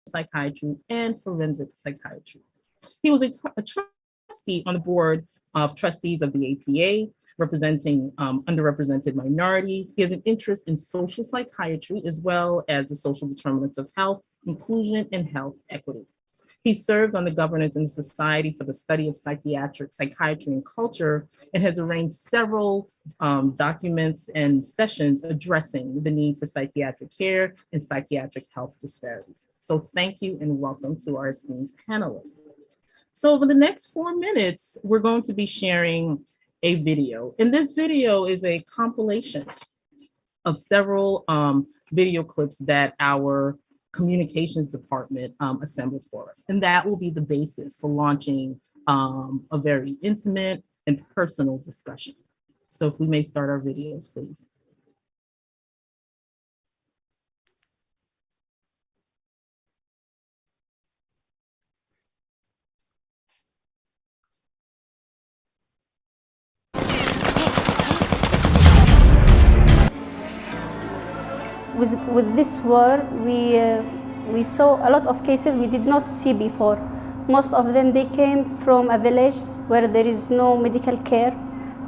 psychiatry and forensic psychiatry. He was a trustee on the board of trustees of the APA, representing underrepresented minorities. He has an interest in social psychiatry as well as the social determinants of health, inclusion, and health equity. He served on the governance in the Society for the Study of Psychiatry and Culture and has arranged several documents and sessions addressing the need for psychiatric care and psychiatric health disparities. So thank you and welcome to our esteemed panelists. So over the next 4 minutes, we're going to be sharing a video. And this video is a compilation of several video clips that our communications department assembled for us. And that will be the basis for launching a very intimate and personal discussion. So if we may start our videos, please. With this war, we saw a lot of cases we did not see before. Most of them, they came from a village where there is no medical care.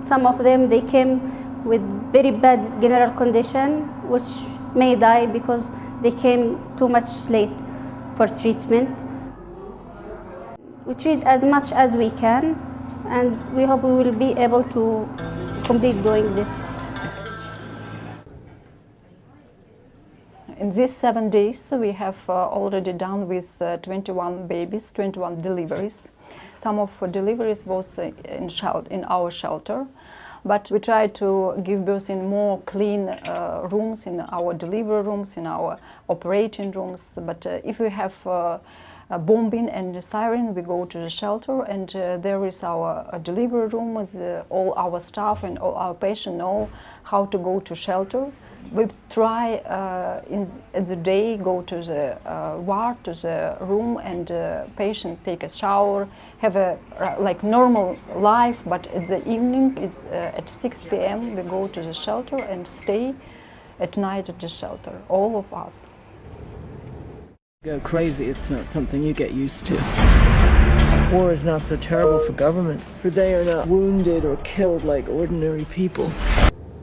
Some of them, they came with very bad general condition, which may die because they came too much late for treatment. We treat as much as we can, and we hope we will be able to complete doing this. In these 7 days, we have already done with 21 babies, 21 deliveries. Some of deliveries was in our shelter, but we try to give birth in more clean rooms, in our delivery rooms, in our operating rooms. But if we have a bombing and a siren, we go to the shelter, and there is our delivery room with all our staff and all our patients know how to go to shelter. We try in the day go to the ward, to the room, and patient take a shower, have a like normal life. But at the evening, at 6 p.m. we go to the shelter and stay at night at the shelter, all of us. Go crazy, it's not something you get used to. War is not so terrible for governments, for they are not wounded or killed like ordinary people.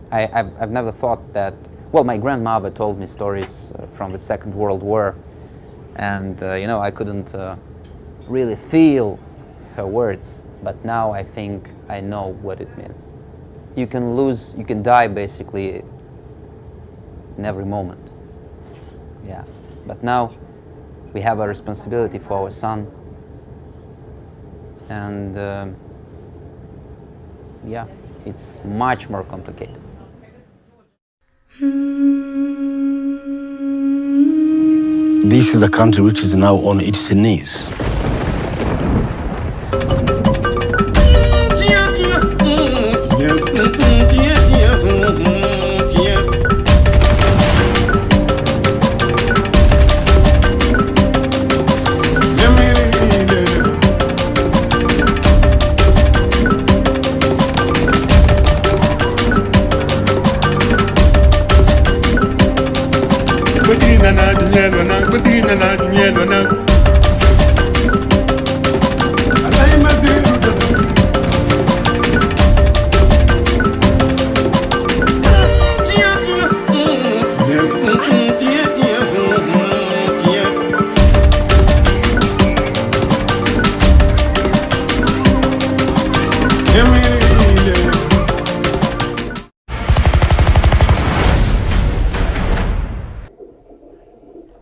I've never thought that, well, my grandmother told me stories from the Second World War, and you know, I couldn't really feel her words, but now I think I know what it means. You can die basically in every moment. Yeah, but now we have a responsibility for our son, and yeah, it's much more complicated. This is a country which is now on its knees.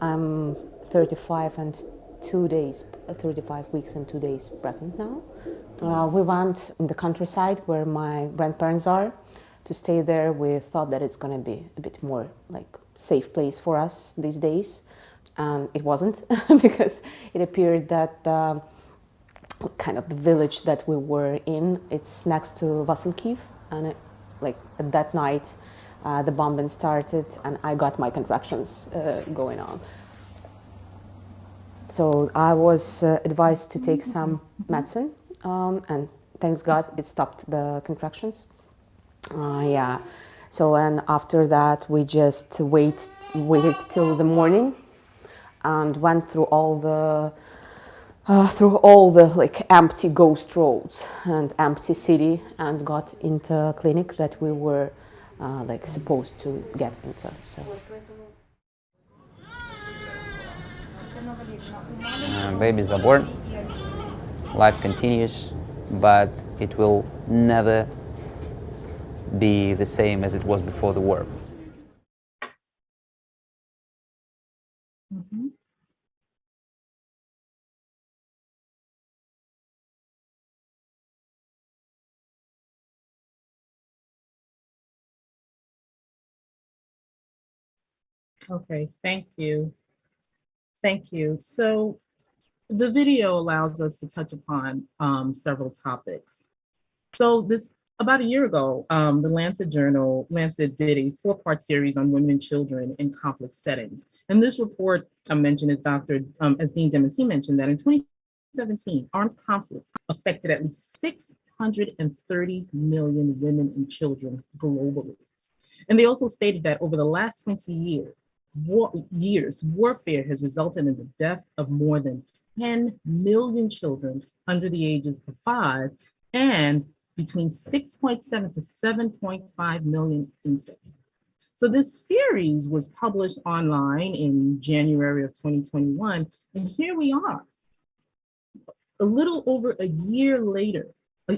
I'm 35 weeks and 2 days pregnant now. We went in the countryside where my grandparents are to stay there. We thought that it's going to be a bit more like safe place for us these days, and it wasn't because it appeared that kind of the village that we were in, it's next to Vasilkiv, and like at that night the bombing started and I got my contractions going on. So I was advised to take some medicine, and thanks God it stopped the contractions. Yeah. So and after that we just waited till the morning, and went through all the like empty ghost roads and empty city, and got into a clinic that we were like supposed to get into. So Babies are born, life continues, but it will never be the same as it was before the war. Mhm. Okay, thank you. Thank you. So the video allows us to touch upon several topics. So this about a year ago, the Lancet did a 4-part series on women and children in conflict settings. And this report I mentioned as Dean Demency mentioned, that in 2017, armed conflicts affected at least 630 million women and children globally. And they also stated that over the last 20 years, warfare has resulted in the death of more than 10 million children under the ages of 5 and between 6.7 to 7.5 million infants. So this series was published online in January of 2021, and here we are, a little over a year later, a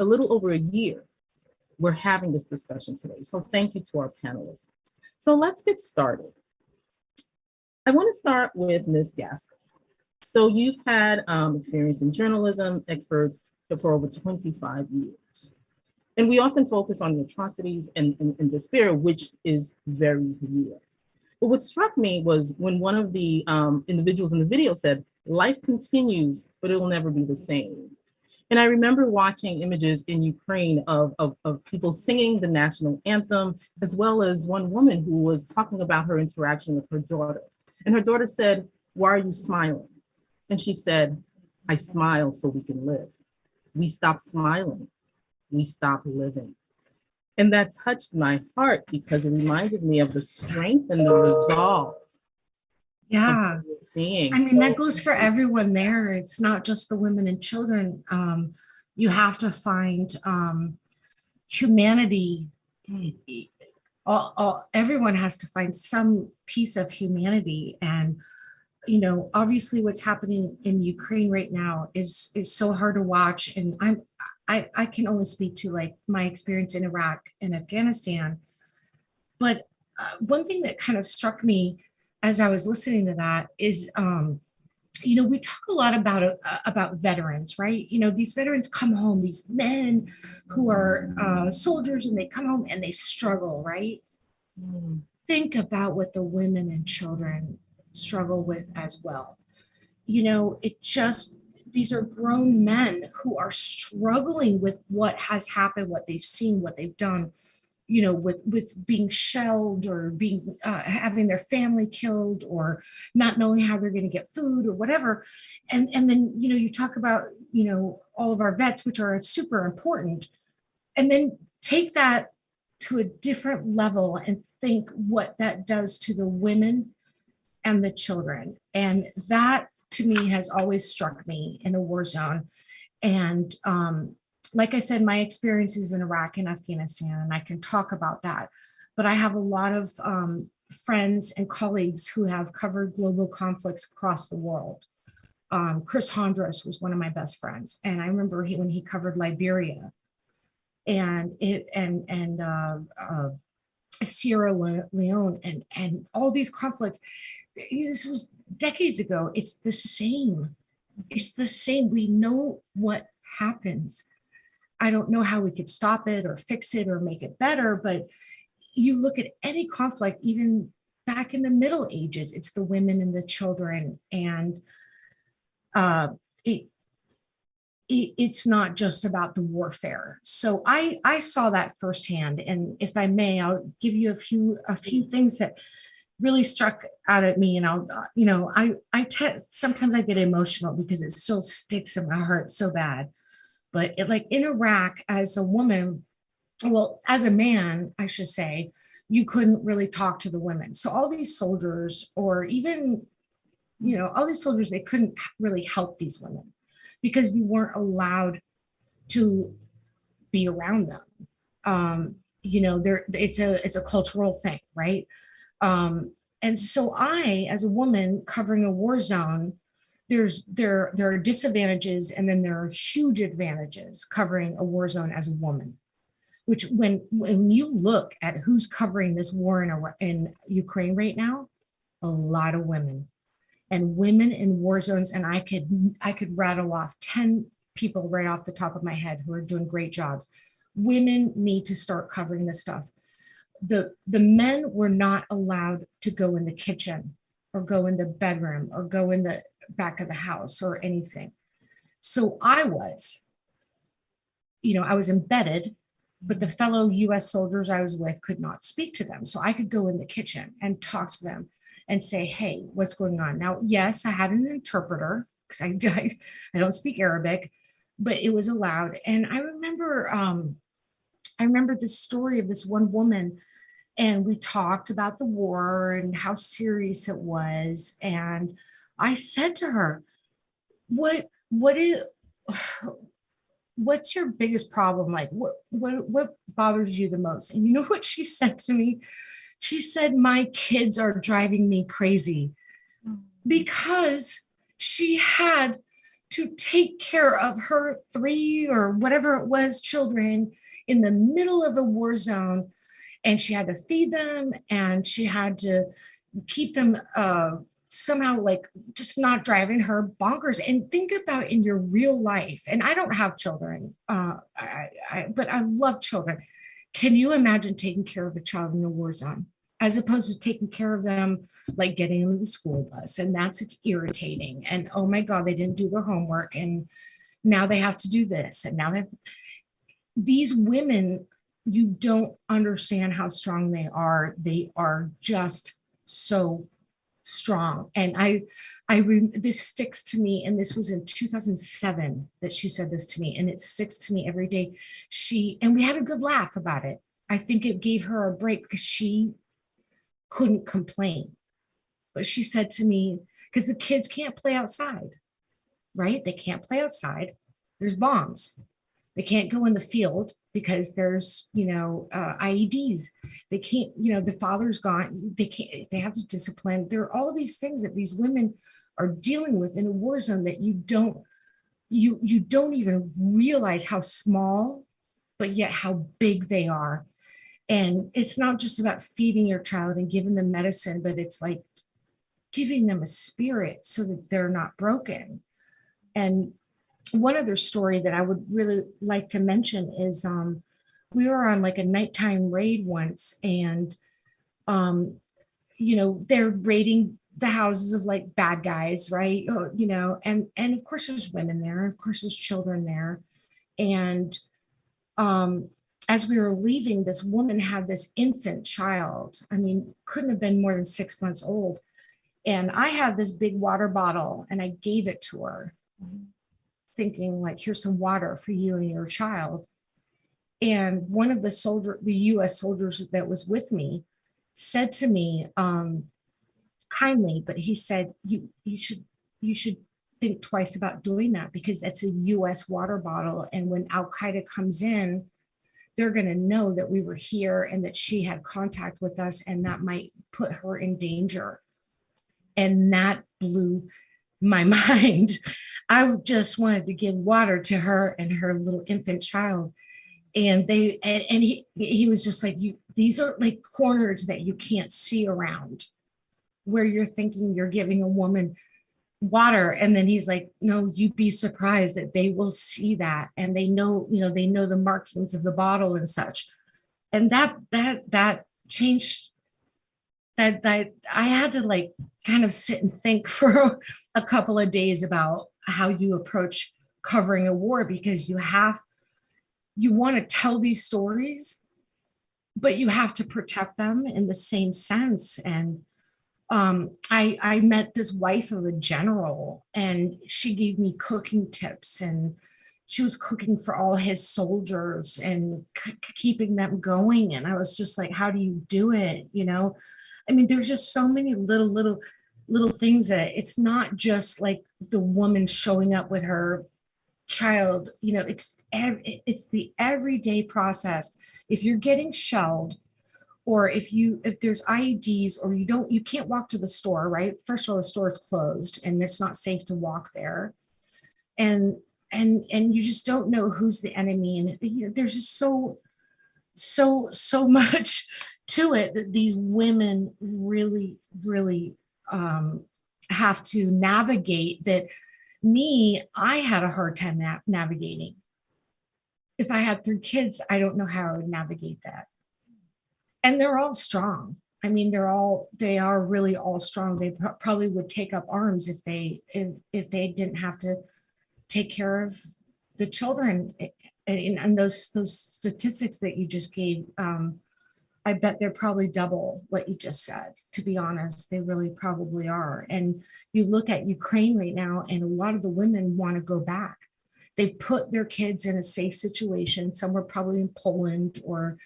little over a year, we're having this discussion today. So thank you to our panelists. So let's get started. I want to start with Ms. Gaskell. So you've had experience in journalism, expert for over 25 years. And we often focus on the atrocities and despair, which is very real. But what struck me was when one of the individuals in the video said, life continues, but it will never be the same. And I remember watching images in Ukraine of people singing the national anthem, as well as one woman who was talking about her interaction with her daughter. And her daughter said, "Why are you smiling?" And she said, "I smile so we can live." We stop smiling, we stop living. And that touched my heart because it reminded me of the strength and the resolve. Yeah. Seeing. I mean, that goes for everyone there. It's not just the women and children. You have to find humanity. Everyone has to find some piece of humanity. And, you know, obviously what's happening in Ukraine right now is so hard to watch. And I can only speak to like my experience in Iraq and Afghanistan. But one thing that kind of struck me as I was listening to that is, you know, we talk a lot about veterans, right? You know, these veterans come home, these men who are soldiers, and they come home and they struggle, right? Mm. Think about what the women and children struggle with as well. You know, these are grown men who are struggling with what has happened, what they've seen, what they've done, you know, with being shelled or being having their family killed or not knowing how they're going to get food or whatever. And then, you know, you talk about, you know, all of our vets, which are super important, and then take that to a different level and think what that does to the women and the children. And that to me has always struck me in a war zone. And like I said, my experiences in Iraq and Afghanistan, and I can talk about that, but I have a lot of friends and colleagues who have covered global conflicts across the world. Chris Hondros was one of my best friends. And I remember when he covered Liberia and Sierra Leone and all these conflicts. This was decades ago. It's the same. It's the same. We know what happens. I don't know how we could stop it or fix it or make it better, but you look at any conflict, even back in the Middle Ages, it's the women and the children. And it's not just about the warfare. So I saw that firsthand. And if I may, I'll give you a few things that really struck out at me. And I'll, you know, sometimes I get emotional because it still sticks in my heart so bad. But like in Iraq, as a woman, well, as a man, I should say, you couldn't really talk to the women. So all these soldiers or even You know, all these soldiers, they couldn't really help these women because you weren't allowed to be around them. You know, it's a cultural thing, right? And so I, as a woman covering a war zone, there are disadvantages and then there are huge advantages covering a war zone as a woman. Which when you look at who's covering this war in Ukraine right now, a lot of women and women in war zones, and I could rattle off 10 people right off the top of my head who are doing great jobs. Women need to start covering this stuff. The men were not allowed to go in the kitchen or go in the bedroom or go in the back of the house or anything. So I was embedded, but the fellow US soldiers I was with could not speak to them. So I could go in the kitchen and talk to them and say, hey, what's going on? Now, yes, I had an interpreter because I don't speak Arabic, but it was allowed. And I remember the story of this one woman, and we talked about the war and how serious it was. And I said to her, what's your biggest problem? Like, what bothers you the most? And you know what she said to me? She said, my kids are driving me crazy, because she had to take care of her 3 or whatever it was children in the middle of a war zone. And she had to feed them and she had to keep them somehow like just not driving her bonkers. And think about in your real life, and I don't have children, but I love children. Can you imagine taking care of a child in a war zone as opposed to taking care of them, like getting them to the school bus? And it's irritating. And oh my God, they didn't do their homework. And now they have to do this. And now these women, you don't understand how strong they are. They are just so strong. And this sticks to me. And this was in 2007 that she said this to me. And it sticks to me every day. And we had a good laugh about it. I think it gave her a break because she couldn't complain. But she said to me, because the kids can't play outside, right? They can't play outside. There's bombs. They can't go in the field because there's, IEDs. They can't, the father's gone. They have to discipline. There are all these things that these women are dealing with in a war zone that you don't even realize how small, but yet how big they are. And it's not just about feeding your child and giving them medicine, but it's like giving them a spirit so that they're not broken. And one other story that I would really like to mention is we were on like a nighttime raid once, and they're raiding the houses of like bad guys, right? And of course there's women there, of course there's children there. And as we were leaving, this woman had this infant child. I mean, couldn't have been more than 6 months old. And I had this big water bottle and I gave it to her, thinking like, here's some water for you and your child. And one of the US soldiers that was with me said to me, kindly, but he said, you should think twice about doing that, because it's a US water bottle. And when Al-Qaeda comes in, they're going to know that we were here and that she had contact with us, and that might put her in danger. And that blew my mind. I just wanted to give water to her and her little infant child. And he was just like, these are like corners that you can't see around, where you're thinking you're giving a woman water. And then he's like, no, you'd be surprised that they will see that. And they know the markings of the bottle and such. And that changed. That I had to like kind of sit and think for a couple of days about how you approach covering a war, because you want to tell these stories, but you have to protect them in the same sense. And I met this wife of a general, and she gave me cooking tips, and she was cooking for all his soldiers and keeping them going. And I was just like, how do you do it? I mean, there's just so many little little things that it's not just like the woman showing up with her child, you know, it's the everyday process. If you're getting shelled, or if there's IEDs, or you can't walk to the store, right? First of all, the store is closed and it's not safe to walk there. And you just don't know who's the enemy. And you know, there's just so much to it that these women really, really have to navigate that. I had a hard time navigating. If I had 3 kids, I don't know how I would navigate that. And they're all strong. I mean, they are really all strong. They probably would take up arms if they didn't have to take care of the children. And those statistics that you just gave, I bet they're probably double what you just said. To be honest, they really probably are. And you look at Ukraine right now, and a lot of the women want to go back. They put their kids in a safe situation, somewhere probably in Poland or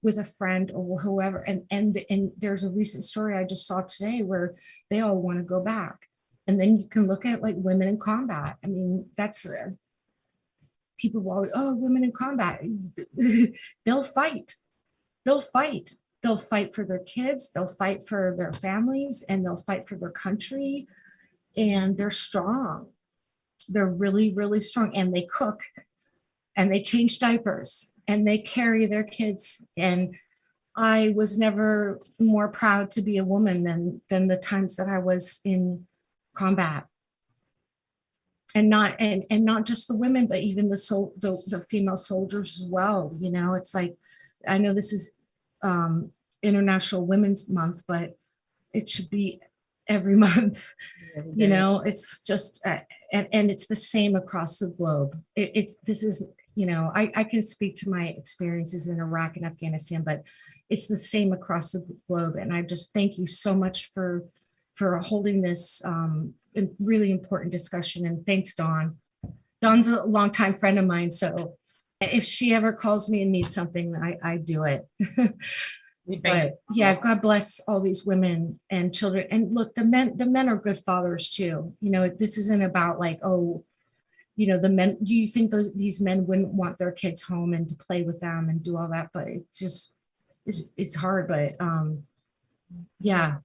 with a friend or whoever. And there's a recent story I just saw today where they all want to go back. And then you can look at like women in combat. I mean, that's people will always, oh, women in combat. They'll fight. They'll fight. They'll fight for their kids. They'll fight for their families, and they'll fight for their country. And they're strong. They're really, really strong. And they cook, and they change diapers, and they carry their kids. And I was never more proud to be a woman than the times that I was in combat. And not just the women, but even the female soldiers as well. You know, it's like, I know this is International Women's Month, but it should be every month. You know, it's just, and it's the same across the globe. This is, you know, I can speak to my experiences in Iraq and Afghanistan, but it's the same across the globe. And I just thank you so much for holding this really important discussion. And thanks, Dawn. Dawn's a longtime friend of mine, so if she ever calls me and needs something, I do it. But yeah, God bless all these women and children. And look, the men are good fathers too. You know, this isn't about like, oh, you know, the men, do you think these men wouldn't want their kids home and to play with them and do all that? But it's hard, but yeah.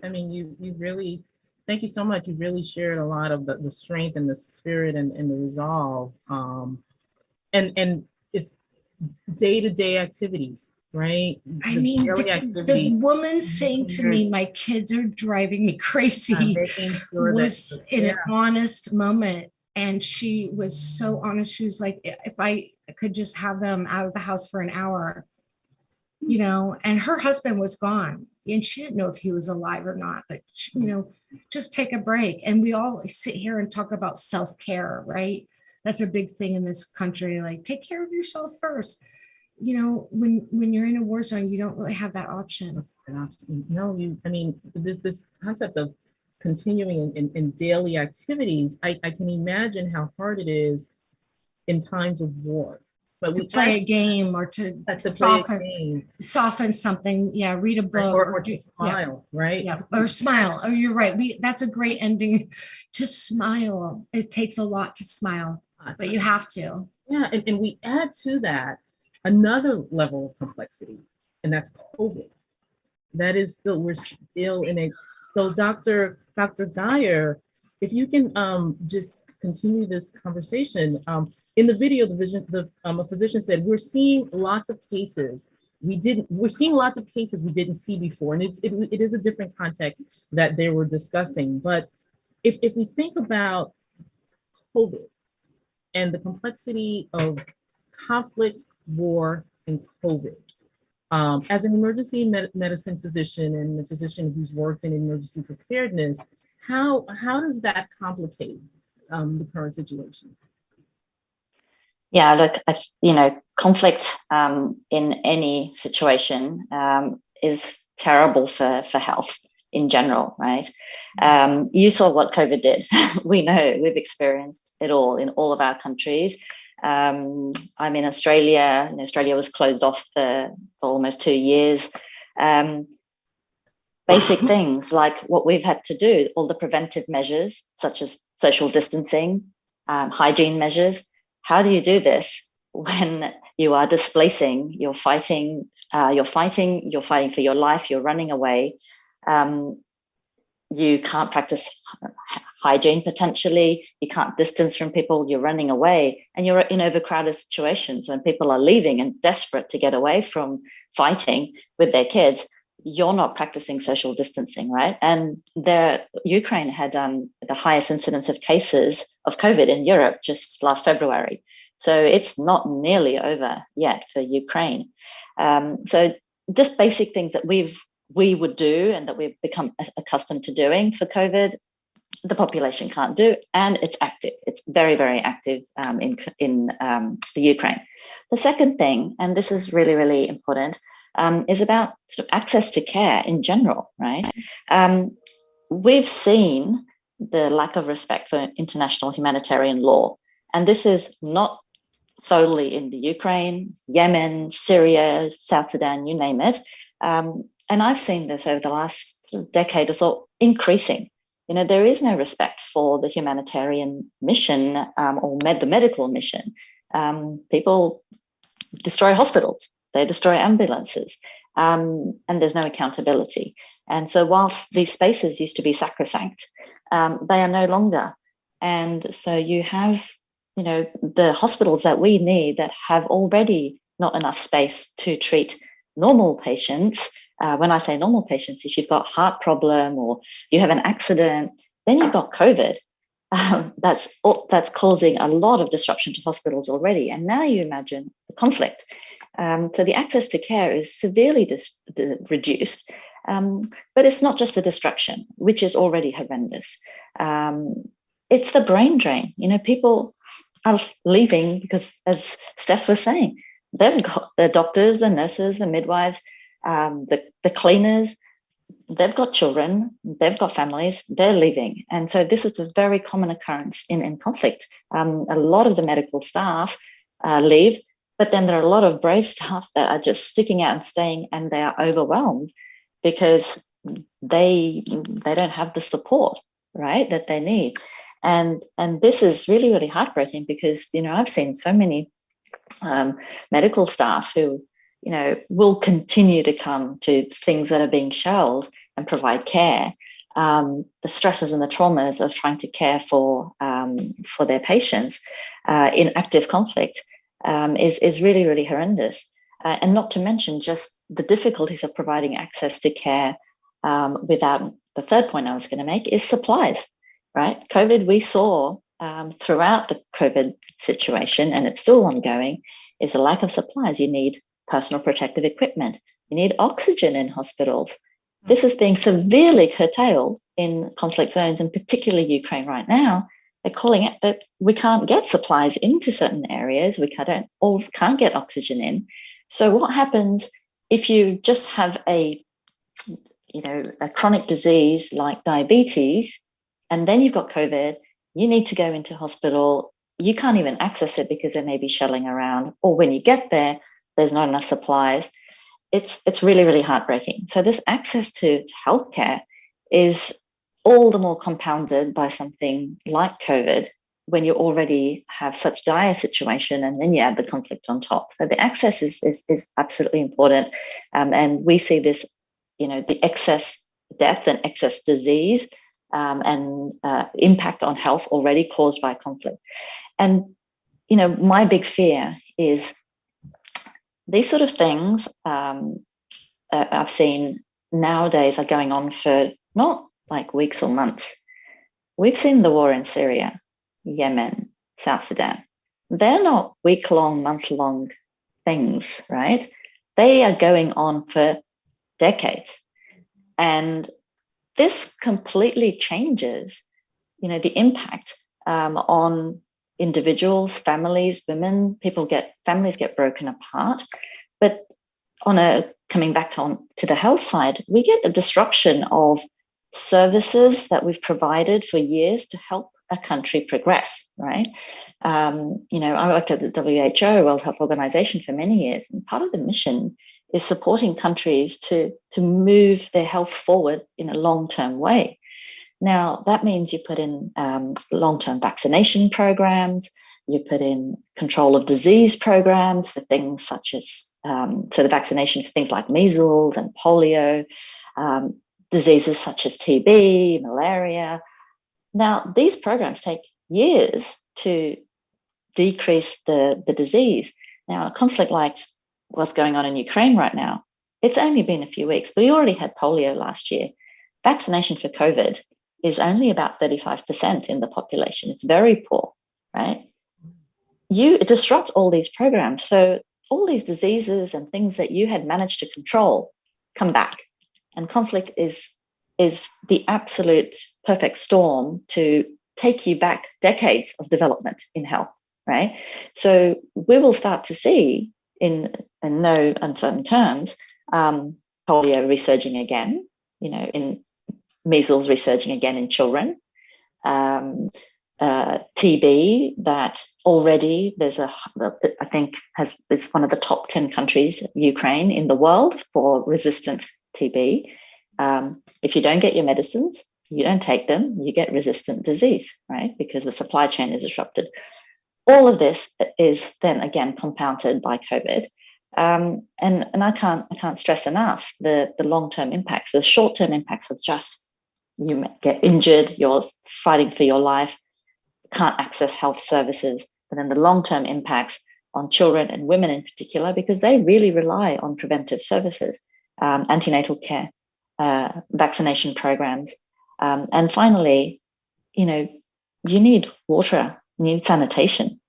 I mean, you really, thank you so much. You really shared a lot of the strength and the spirit and the resolve. And it's day-to-day activities, right? I mean, the woman saying to me, my kids are driving me crazy, was in an honest moment. And she was so honest. She was like, if I could just have them out of the house for an hour, you know, and her husband was gone and she didn't know if he was alive or not, but you know, just take a break. And we all sit here and talk about self-care, right? That's a big thing in this country. Like, take care of yourself first. You know, when you're in a war zone, you don't really have that option. No, I mean, this concept of continuing in daily activities, I can imagine how hard it is in times of war. But to play a game or to soften something. Yeah, read a book. Or to smile, right? Yeah, or smile. Oh, you're right. That's a great ending. To smile. It takes a lot to smile, but you have to. Yeah, and we add to that another level of complexity, and that's COVID. That is still, we're still in a, so Dr. Geyer, if you can just continue this conversation. In the video, a physician said, we're seeing lots of cases we're seeing lots of cases we didn't see before, and it is a different context that they were discussing. But if we think about COVID and the complexity of conflict, war, and COVID, as an emergency medicine physician and a physician who's worked in emergency preparedness, how does that complicate the current situation? Yeah, look, you know, conflict in any situation is terrible for health in general, right? You saw what COVID did. We know, we've experienced it all in all of our countries. I'm in Australia, and Australia was closed off for almost 2 years. basic things like what we've had to do, all the preventive measures, such as social distancing, hygiene measures. How do you do this when you are displacing, you're fighting for your life, you're running away. You can't practice hygiene potentially, you can't distance from people, you're running away, and you're in overcrowded situations when people are leaving and desperate to get away from fighting with their kids. You're not practicing social distancing, right? And Ukraine had the highest incidence of cases of COVID in Europe just last February. So it's not nearly over yet for Ukraine. So just basic things that we would do and that we've become accustomed to doing for COVID, the population can't do, and it's active. It's very, very active in the Ukraine. The second thing, and this is really, really important, is about sort of access to care in general, right? We've seen the lack of respect for international humanitarian law, and this is not solely in the Ukraine, Yemen, Syria, South Sudan, you name it. And I've seen this over the last sort of decade or so increasing. You know, there is no respect for the humanitarian mission or the medical mission. People destroy hospitals, they destroy ambulances, and there's no accountability. And so whilst these spaces used to be sacrosanct, they are no longer. And so you have, you know, the hospitals that we need that have already not enough space to treat normal patients. When I say normal patients, if you've got a heart problem or you have an accident, then you've got COVID. That's causing a lot of disruption to hospitals already. And now you imagine the conflict. So the access to care is severely reduced. But it's not just the destruction, which is already horrendous. It's the brain drain. You know, people are leaving because, as Steph was saying, they've got the doctors, the nurses, the midwives, the cleaners, they've got children, they've got families, they're leaving. And so this is a very common occurrence in conflict. A lot of the medical staff leave, but then there are a lot of brave staff that are just sticking out and staying, and they are overwhelmed because they don't have the support, right, that they need. And this is really, really heartbreaking because, you know, I've seen so many medical staff who, you know, will continue to come to things that are being shelled and provide care. The stresses and the traumas of trying to care for their patients in active conflict is really, really horrendous. And not to mention just the difficulties of providing access to care without, the third point I was going to make is supplies, right? COVID, we saw throughout the COVID situation, and it's still ongoing, is a lack of supplies. You need personal protective equipment. You need oxygen in hospitals. This is being severely curtailed in conflict zones, and particularly Ukraine right now. They're calling it that we can't get supplies into certain areas. We can't get oxygen in. So what happens if you just have a chronic disease like diabetes, and then you've got COVID, you need to go into hospital. You can't even access it because they may be shelling around, or when you get there, there's not enough supplies. It's really, really heartbreaking. So this access to healthcare is all the more compounded by something like COVID, when you already have such dire situation, and then you add the conflict on top. So the access is absolutely important, and we see this, you know, the excess death and excess disease and impact on health already caused by conflict. And, you know, my big fear is these sort of things I've seen nowadays are going on for not like weeks or months. We've seen the war in Syria, Yemen, South Sudan. They're not week-long, month-long things, right? They are going on for decades. And this completely changes, you know, the impact on individuals, families, women. Families get broken apart. But coming back to the health side, we get a disruption of services that we've provided for years to help a country progress, right? You know, I worked at the WHO, World Health Organization, for many years, and part of the mission is supporting countries to move their health forward in a long-term way. Now, that means you put in long-term vaccination programs, you put in control of disease programs for things such as, so the vaccination for things like measles and polio, diseases such as TB, malaria. Now, these programs take years to decrease the disease. Now, a conflict like what's going on in Ukraine right now, it's only been a few weeks. We already had polio last year. Vaccination for COVID is only about 35% in the population. It's very poor, right? You disrupt all these programs. So all these diseases and things that you had managed to control come back. And conflict is the absolute perfect storm to take you back decades of development in health, right? So we will start to see in no uncertain terms, polio resurging again, in measles resurging again in children, TB that already I think it's one of the top 10 countries, Ukraine, in the world for resistant TB. If you don't get your medicines, you don't take them, you get resistant disease, right? Because the supply chain is disrupted. All of this is then again compounded by COVID. And I can't stress enough the long-term impacts, the short-term impacts of just you get injured, you're fighting for your life, can't access health services, but then the long-term impacts on children and women in particular, because they really rely on preventive services, antenatal care, vaccination programs. And finally, you need water, you need sanitation.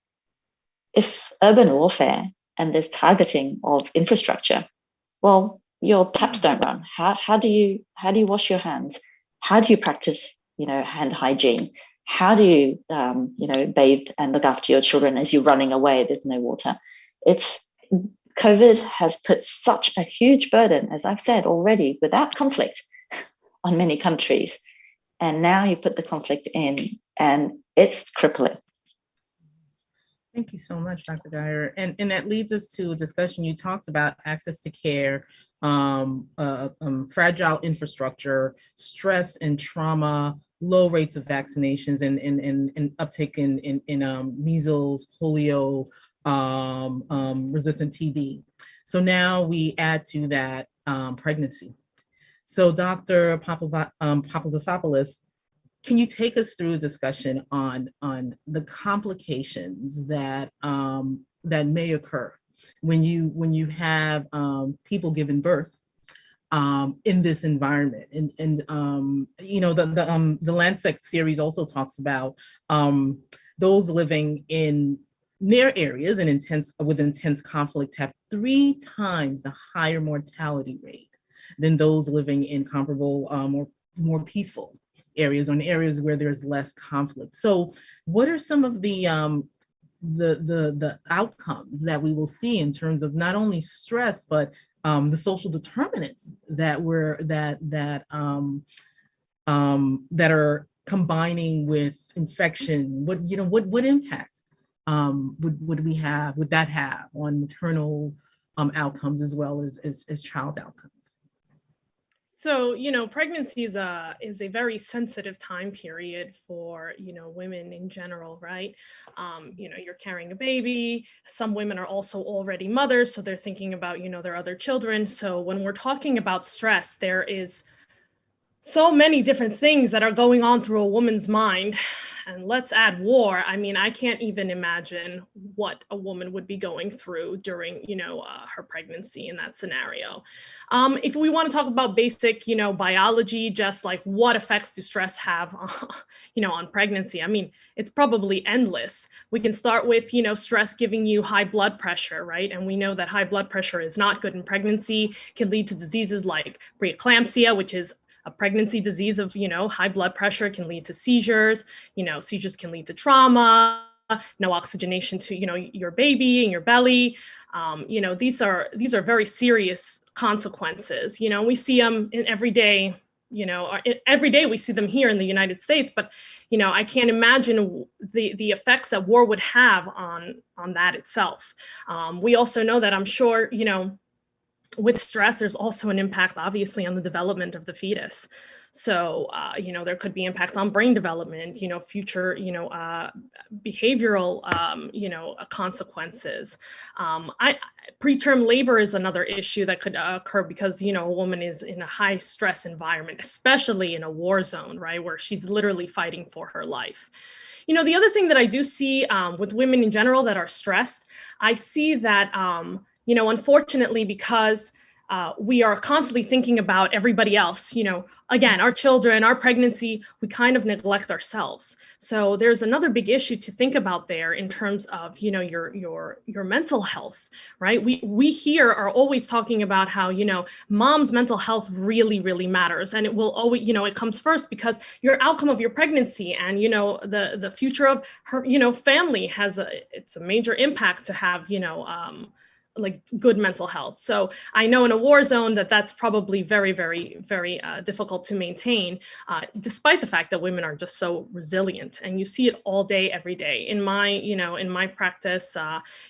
If urban warfare and there's targeting of infrastructure, well, your taps don't run. How do you wash your hands? How do you practice, hand hygiene? How do you, bathe and look after your children as you're running away? There's no water. COVID has put such a huge burden, as I've said already, without conflict on many countries. And now you put the conflict in and it's crippling. Thank you so much, Dr. Geyer. And that leads us to a discussion. You talked about access to care, fragile infrastructure, stress and trauma, low rates of vaccinations, and uptake in measles, polio, resistant TB. So now we add to that pregnancy. So Dr. Papadopoulos, can you take us through a discussion on the complications that may occur when you have people giving birth in this environment? And the Lancet series also talks about those living in near areas and with intense conflict have 3 times the higher mortality rate than those living in comparable more peaceful areas, or in areas where there's less conflict. So what are some of the outcomes that we will see in terms of not only stress, but the social determinants that are combining with infection? What impact would that have on maternal outcomes as well as child outcomes? So, pregnancy is a very sensitive time period for, women in general, right? You're carrying a baby. Some women are also already mothers, so they're thinking about, their other children. So when we're talking about stress, there is so many different things that are going on through a woman's mind. And let's add war. I mean, I can't even imagine what a woman would be going through during, her pregnancy in that scenario. If we want to talk about basic, biology, just like what effects do stress have, on pregnancy? I mean, it's probably endless. We can start with, stress giving you high blood pressure, right? And we know that high blood pressure is not good in pregnancy, can lead to diseases like preeclampsia, which is a pregnancy disease of, high blood pressure, can lead to seizures. Seizures can lead to trauma, no oxygenation to, your baby in your belly. These are very serious consequences. We see them in every day. Every day we see them here in the United States, but, I can't imagine the effects that war would have on that itself. We also know that, I'm sure, with stress, there's also an impact, obviously, on the development of the fetus. So, there could be impact on brain development, future, behavioral, consequences. Preterm labor is another issue that could occur because, a woman is in a high stress environment, especially in a war zone, right, where she's literally fighting for her life. The other thing that I do see with women in general that are stressed, I see that, unfortunately, because we are constantly thinking about everybody else, again, our children, our pregnancy, we kind of neglect ourselves. So there's another big issue to think about there in terms of, your mental health, right? We here are always talking about how, mom's mental health really, really matters. And it will always, it comes first because your outcome of your pregnancy and, the future of her, family it's a major impact to have, like good mental health. So I know in a war zone that's probably very, very, very difficult to maintain, despite the fact that women are just so resilient, and you see it all day, every day in my practice,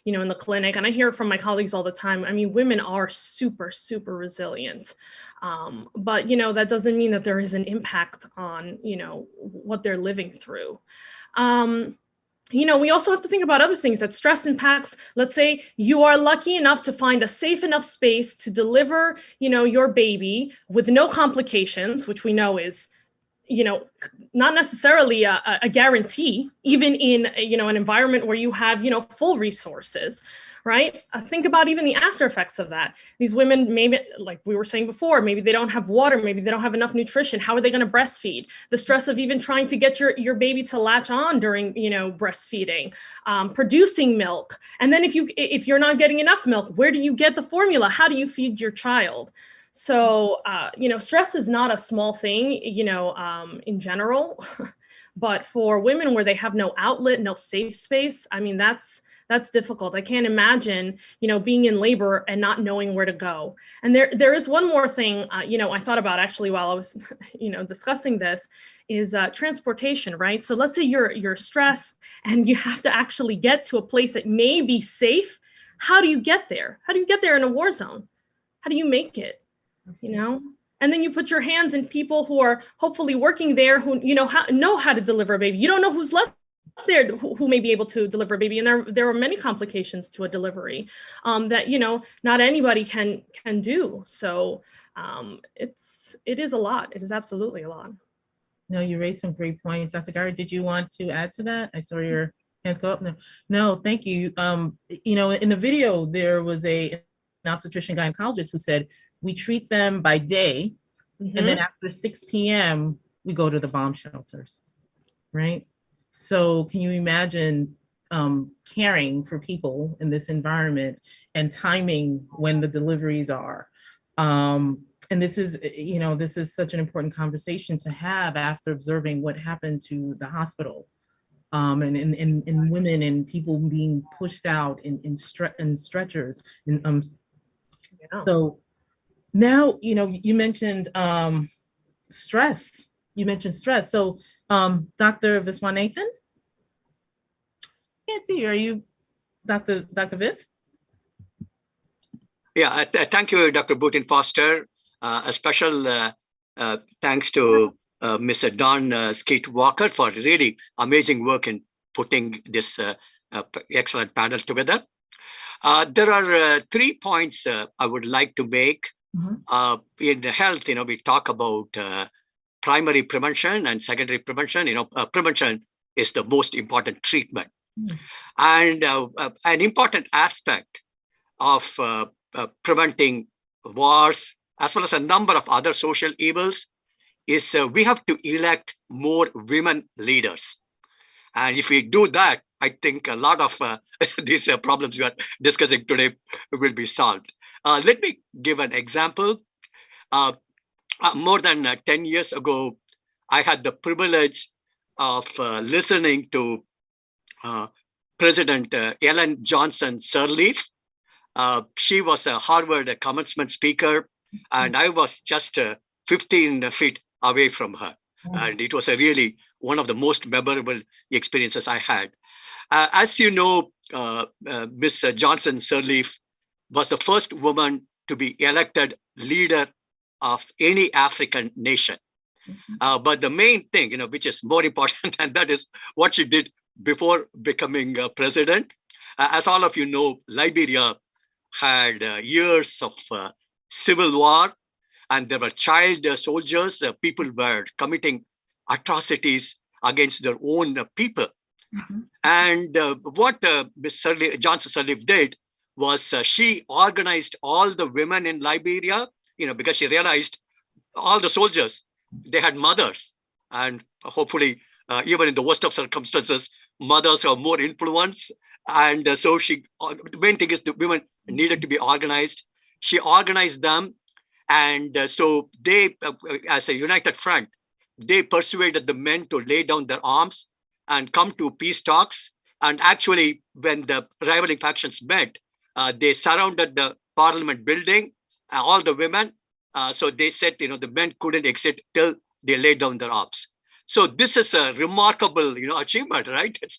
in the clinic, and I hear it from my colleagues all the time. I mean, women are super, super resilient. But, that doesn't mean that there is an impact on, what they're living through. We also have to think about other things that stress impacts. Let's say you are lucky enough to find a safe enough space to deliver, your baby with no complications, which we know is, not necessarily a guarantee, even in, an environment where you have, full resources. Right? Think about even the after effects of that. These women, maybe, like we were saying before, maybe they don't have water, maybe they don't have enough nutrition. How are they going to breastfeed? The stress of even trying to get your baby to latch on during, breastfeeding, producing milk. And then if you're not getting enough milk, where do you get the formula? How do you feed your child? So, stress is not a small thing, in general. But for women where they have no outlet, no safe space, I mean, that's difficult. I can't imagine, being in labor and not knowing where to go. And there is one more thing, I thought about actually while I was, discussing this, is transportation, right? So let's say you're stressed and you have to actually get to a place that may be safe. How do you get there? How do you get there in a war zone? How do you make it? And then you put your hands in people who are hopefully working there, who know how to deliver a baby. You don't know who's left there who may be able to deliver a baby, and there are many complications to a delivery that not anybody can do. So it is a lot. It is absolutely a lot. No, you raised some great points, Dr. Gari. Did you want to add to that? I saw your hands go up. No, thank you. In the video there was an obstetrician gynecologist who said, we treat them by day, and then after 6 p.m., we go to the bomb shelters, right? So can you imagine caring for people in this environment and timing when the deliveries are? And this is such an important conversation to have after observing what happened to the hospital, and women and people being pushed out in stretchers. So now, you mentioned stress. So, Dr. Viswanathan? Can't see you. Are you Dr. Vis? Yeah, thank you, Dr. Bhutin Foster. A special thanks to Ms. Dawn Skeet Walker for really amazing work in putting this excellent panel together. There are 3 points I would like to make. In health, we talk about primary prevention and secondary prevention. Prevention is the most important treatment. And an important aspect of preventing wars, as well as a number of other social evils, is we have to elect more women leaders. And if we do that, I think a lot of these problems we are discussing today will be solved. Let me give an example. More than 10 years ago, I had the privilege of listening to President Ellen Johnson Sirleaf. She was a Harvard commencement speaker, and I was just 15 feet away from her. And it was really one of the most memorable experiences I had. As you know, Ms. Johnson Sirleaf was the first woman to be elected leader of any African nation. But the main thing, which is more important, and that is what she did before becoming president. As all of you know, Liberia had years of civil war, and there were child soldiers. People were committing atrocities against their own people. And what Ms. Johnson Sirleaf did was she organized all the women in Liberia, because she realized all the soldiers, they had mothers. And hopefully, even in the worst of circumstances, mothers have more influence. And so the main thing is the women needed to be organized. She organized them. And so they, as a united front, they persuaded the men to lay down their arms and come to peace talks. And actually, when the rivaling factions met, they surrounded the parliament building, all the women. So they said, the men couldn't exit till they laid down their arms. So this is a remarkable, achievement, right? It's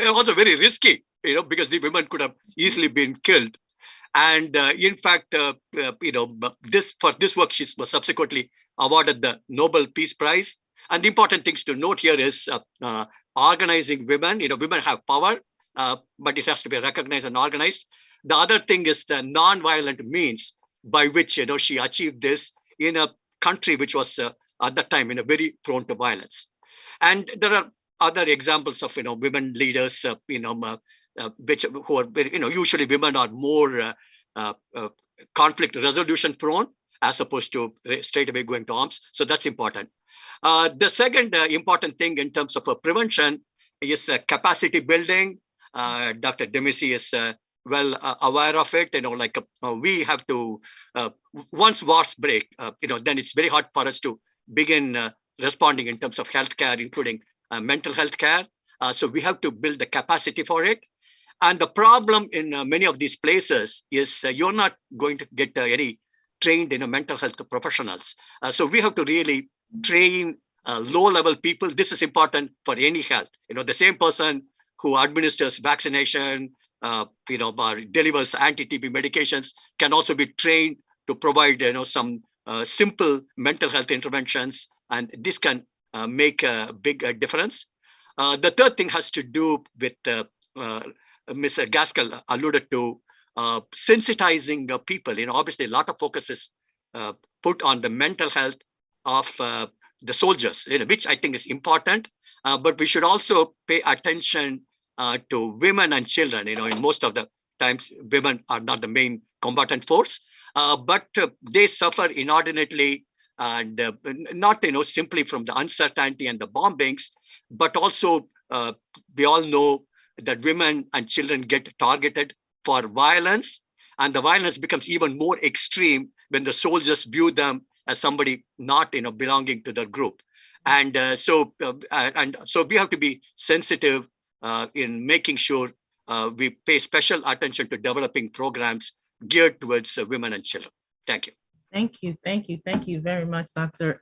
also very risky, because the women could have easily been killed. And in fact, for this work, she was subsequently awarded the Nobel Peace Prize. And the important things to note here is organizing women. Women have power, but it has to be recognized and organized. The other thing is the non-violent means by which she achieved this in a country which was at that time very prone to violence. And there are other examples of women leaders, which who are usually women are more conflict resolution prone as opposed to straight away going to arms. So that's important. The second important thing in terms of prevention is capacity building. Dr. Demisi is well aware of it. We have to, once wars break, then it's very hard for us to begin responding in terms of healthcare, including mental health care. So we have to build the capacity for it. And the problem in many of these places is you're not going to get any trained mental health professionals. So we have to really train low-level people. This is important for any health. The same person who administers vaccination, or delivers anti-TB medications can also be trained to provide, some simple mental health interventions, and this can make a big difference. The third thing has to do with Ms. Gaskell alluded to sensitizing people. Obviously, a lot of focus is put on the mental health of the soldiers, which I think is important. But we should also pay attention to women and children. In most of the times, women are not the main combatant force, but they suffer inordinately, and not simply from the uncertainty and the bombings, but also we all know that women and children get targeted for violence, and the violence becomes even more extreme when the soldiers view them as somebody not belonging to their group. And so we have to be sensitive in making sure we pay special attention to developing programs geared towards women and children. Thank you. Thank you. Thank you. Thank you very much, Dr.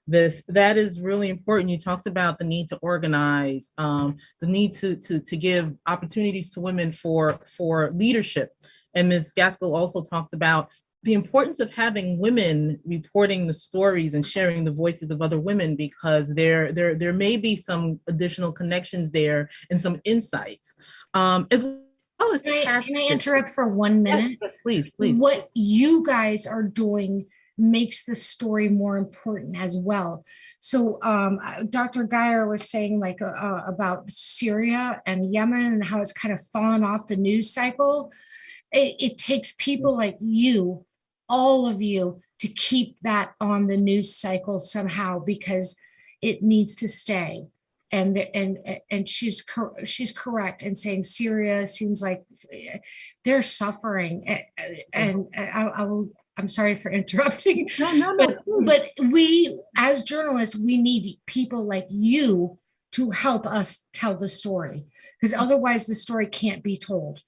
That is really important. You talked about the need to organize, the need to give opportunities to women for leadership. And Ms. Gaskell also talked about the importance of having women reporting the stories and sharing the voices of other women, because there may be some additional connections there and some insights. As well as can I interrupt for 1 minute? Yes, please. What you guys are doing makes the story more important as well. So Dr. Geyer was saying about Syria and Yemen and how it's kind of fallen off the news cycle. It takes people like you, all of you, to keep that on the news cycle somehow, because it needs to stay. And she's correct in saying Syria seems like they're suffering. And I'm sorry for interrupting. No. But we, as journalists, we need people like you to help us tell the story, because otherwise the story can't be told.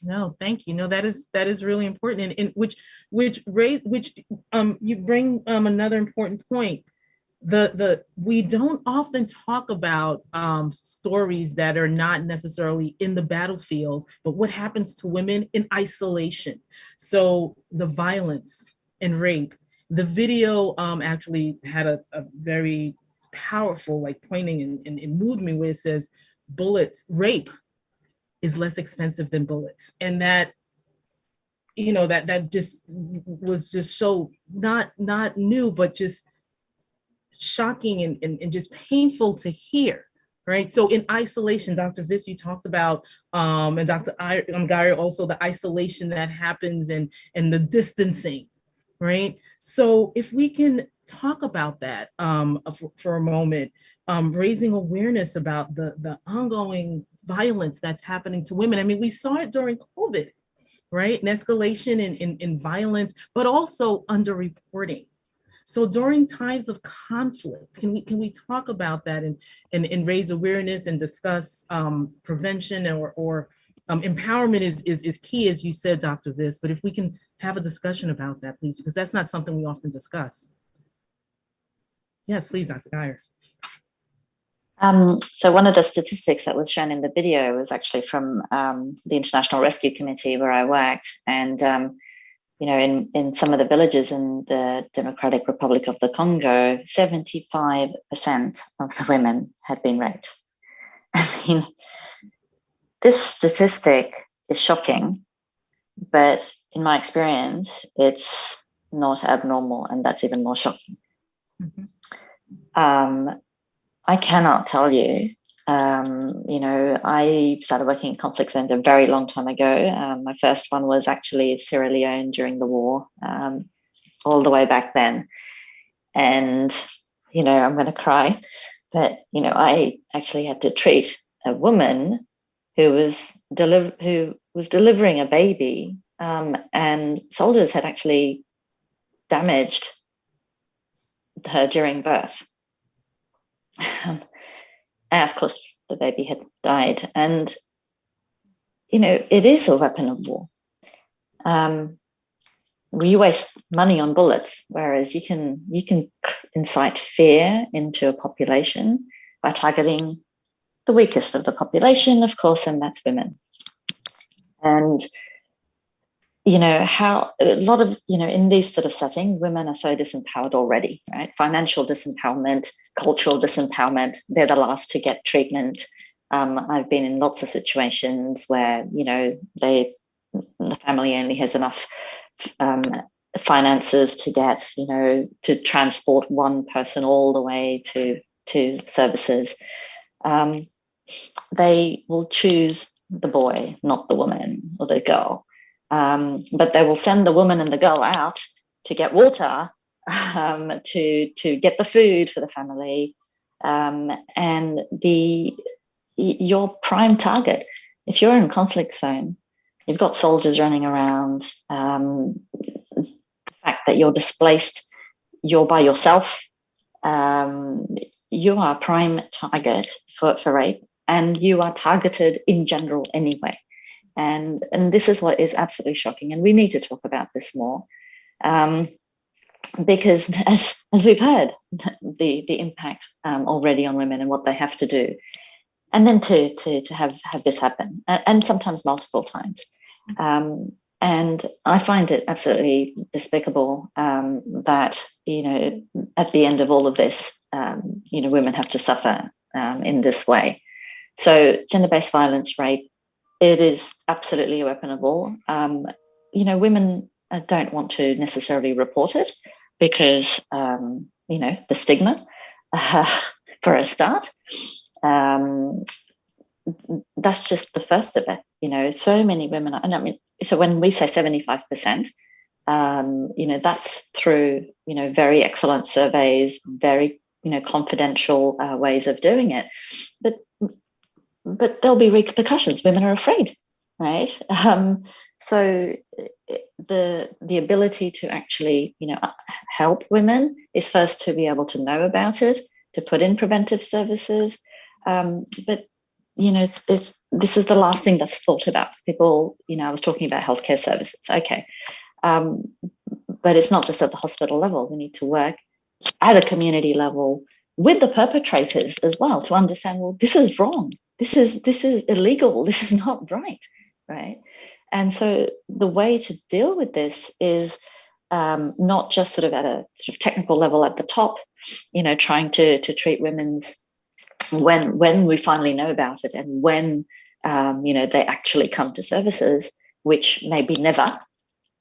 No, thank you. No, that is really important, and which you bring another important point. we don't often talk about stories that are not necessarily in the battlefield, but what happens to women in isolation. So the violence and rape. The video actually had a very powerful, like pointing and moved me, where it says, bullets, rape is less expensive than bullets. And that, that just was just so not new, but just shocking and just painful to hear, right? So in isolation, Dr. Vis, you talked about, and Dr. Gaia also, the isolation that happens and the distancing, right? So if we can talk about that for a moment, raising awareness about the ongoing violence that's happening to women. I mean, we saw it during COVID, right? An escalation in violence, but also underreporting. So during times of conflict, can we talk about that and raise awareness and discuss prevention or empowerment is key, as you said, Dr. Vis, but if we can have a discussion about that, please, because that's not something we often discuss. Yes, please, Dr. Geyer. So one of the statistics that was shown in the video was actually from the International Rescue Committee where I worked. And, in some of the villages in the Democratic Republic of the Congo, 75% of the women had been raped. I mean, this statistic is shocking, but in my experience, it's not abnormal, and that's even more shocking. Mm-hmm. I cannot tell you, I started working in conflict zones a very long time ago. My first one was actually Sierra Leone during the war, all the way back then. And, I'm going to cry, but, I actually had to treat a woman who was delivering a baby, and soldiers had actually damaged her during birth. And of course, the baby had died. And, it is a weapon of war. We waste money on bullets, whereas you can incite fear into a population by targeting the weakest of the population, of course, and that's women. And, how a lot of, in these sort of settings, women are so disempowered already, right? Financial disempowerment, cultural disempowerment, they're the last to get treatment. I've been in lots of situations where, the family only has enough finances to get, to transport one person all the way to services. They will choose the boy, not the woman or the girl. But they will send the woman and the girl out to get water, to get the food for the family, and your prime target. If you're in a conflict zone, you've got soldiers running around. The fact that you're displaced, you're by yourself. You are a prime target for rape, and you are targeted in general anyway. And this is what is absolutely shocking, and we need to talk about this more, because as we've heard, the impact already on women and what they have to do, and then to have this happen, and sometimes multiple times. And I find it absolutely despicable that at the end of all of this, women have to suffer in this way. So gender-based violence, rape, it is absolutely a weapon of war. Women don't want to necessarily report it because, the stigma, for a start. That's just the first of it. So many women, so when we say 75%, that's through, very excellent surveys, very, confidential ways of doing it. But there'll be repercussions. Women are afraid, right? So the ability to actually, help women is first to be able to know about it, to put in preventive services. But this is the last thing that's thought about. People, I was talking about healthcare services. Okay, but it's not just at the hospital level. We need to work at a community level with the perpetrators as well, to understand, well, this is wrong. This is illegal. This is not right, right? And so the way to deal with this is not just sort of at a sort of technical level at the top, trying to treat women's when we finally know about it and when they actually come to services, which maybe never.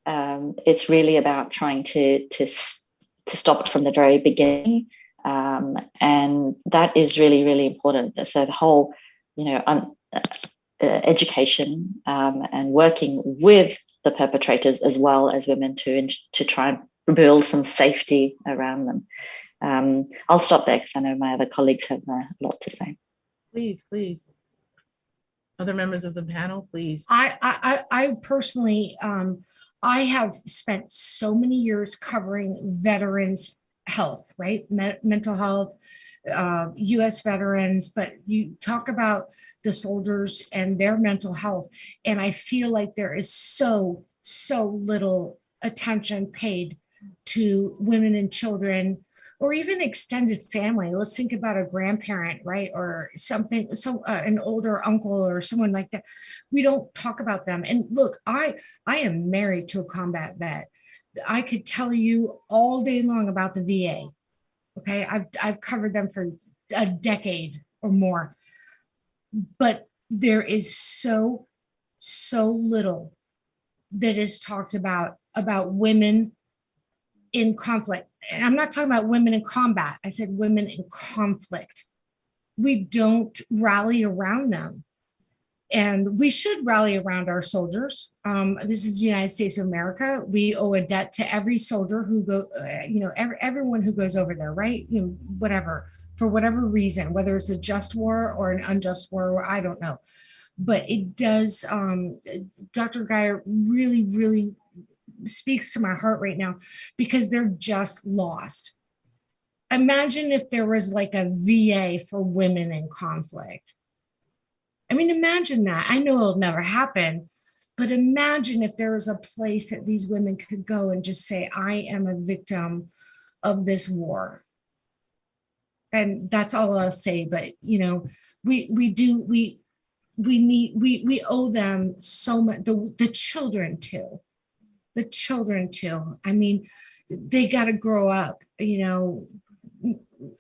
It's really about trying to stop it from the very beginning, and that is really, really important. So the whole, education and working with the perpetrators as well as women to try and build some safety around them. I'll stop there because I know my other colleagues have a lot to say. Please. Other members of the panel, please. I personally, I have spent so many years covering veterans' health, right? Mental health, U.S. veterans, but you talk about the soldiers and their mental health, and I feel like there is so little attention paid to women and children, or even extended family. Let's think about a grandparent, right? Or something, an older uncle or someone like that. We don't talk about them. And look, I am married to a combat vet. I could tell you all day long about the VA. Okay, I've covered them for a decade or more. But there is so little that is talked about women in conflict. And I'm not talking about women in combat. I said women in conflict. We don't rally around them. And we should rally around our soldiers. This is the United States of America. We owe a debt to every soldier who everyone who goes over there, right? Whatever, for whatever reason, whether it's a just war or an unjust war, I don't know. But it does, Dr. Geyer really, really speaks to my heart right now, because they're just lost. Imagine if there was like a VA for women in conflict. I mean, imagine that. I know it'll never happen, but imagine if there was a place that these women could go and just say, I am a victim of this war. And that's all I'll say. But, we owe them so much, the children too. The children too. I mean, they got to grow up,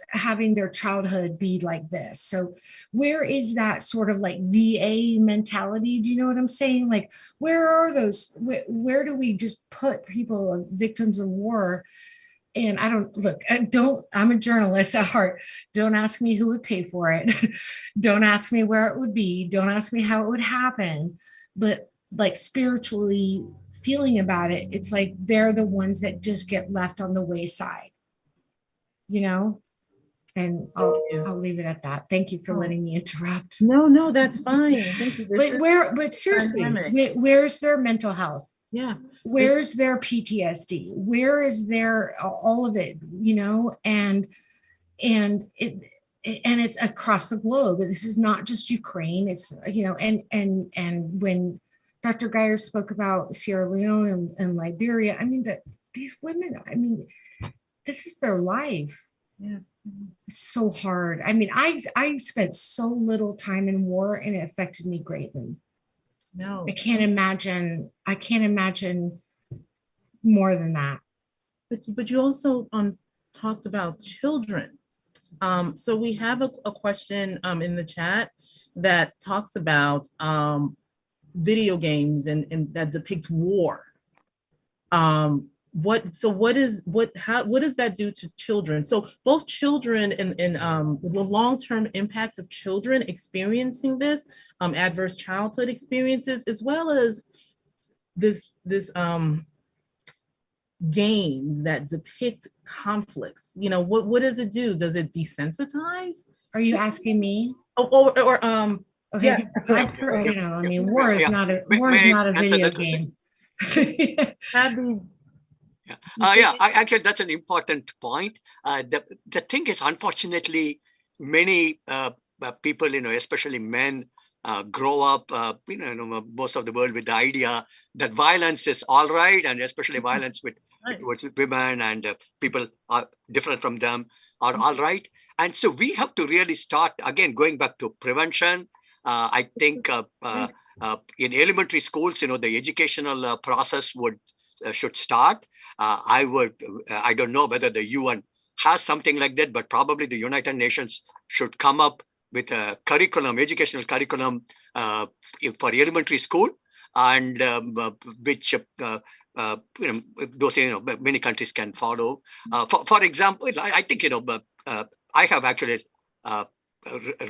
having their childhood be like this. So where is that sort of like VA mentality? Do you know what I'm saying? Like, where are those? Where do we just put people, victims of war? And I'm a journalist at heart. Don't ask me who would pay for it. Don't ask me where it would be. Don't ask me how it would happen. But like spiritually feeling about it, it's like they're the ones that just get left on the wayside, and I'll leave it at that. Thank you for letting me interrupt. No, that's fine. Thank you. But seriously, where's their mental health? Yeah. Where's their PTSD? Where is their all of it? And it's across the globe. This is not just Ukraine. It's and when Dr. Geyer spoke about Sierra Leone and Liberia, I mean, these women, I mean, this is their life. Yeah. It's so hard. I mean, I spent so little time in war, and it affected me greatly. No. I can't imagine more than that. But you also talked about children. So we have a question in the chat that talks about video games and that depict war. What does that do to children? So both children and the long-term impact of children experiencing this, adverse childhood experiences, as well as this games that depict conflicts. What does it do? Does it desensitize? Are you asking me? Okay. Yeah. I mean, war is not a video game. Have these. Actually, that's an important point. The thing is, unfortunately, many people, especially men, grow up, most of the world with the idea that violence is all right, and especially violence towards women and people are different from them are all right. And so we have to really start, again, going back to prevention. I think in elementary schools, the educational process should start. I don't know whether the UN has something like that, but probably the United Nations should come up with a curriculum, educational curriculum for elementary school, and which those many countries can follow. For example, I think I have actually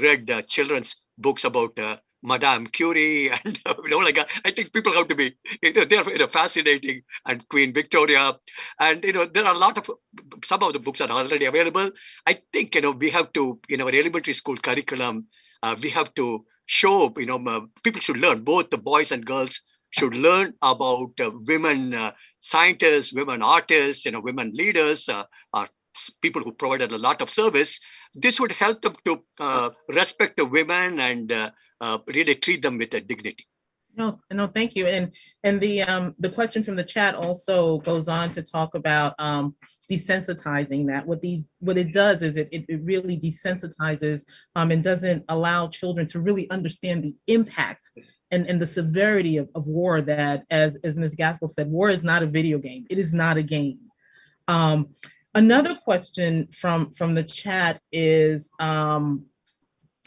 read children's books about Madame Curie, and I think people have to be they're fascinating, and Queen Victoria, and there are a lot of some of the books are already available. I think we have to in our elementary school curriculum we have to show people should learn, both the boys and girls should learn about women scientists, women artists, women leaders, people who provided a lot of service. This would help them to respect the women and really treat them with dignity. No, thank you. And the question from the chat also goes on to talk about desensitizing that. What it does is it really desensitizes and doesn't allow children to really understand the impact and the severity of war, that, as Ms. Gaskell said, war is not a video game. It is not a game. Another question from the chat is,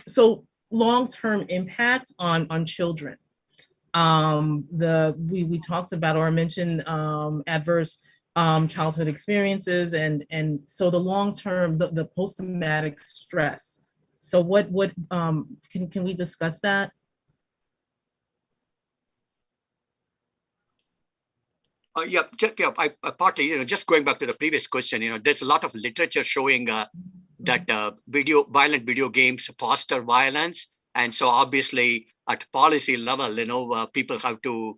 so long-term impact on children. We talked about or mentioned adverse childhood experiences, and so the long-term, the post-traumatic stress. So what can we discuss that? I partly, just going back to the previous question, there's a lot of literature showing that violent video games foster violence. And so obviously at policy level, people have to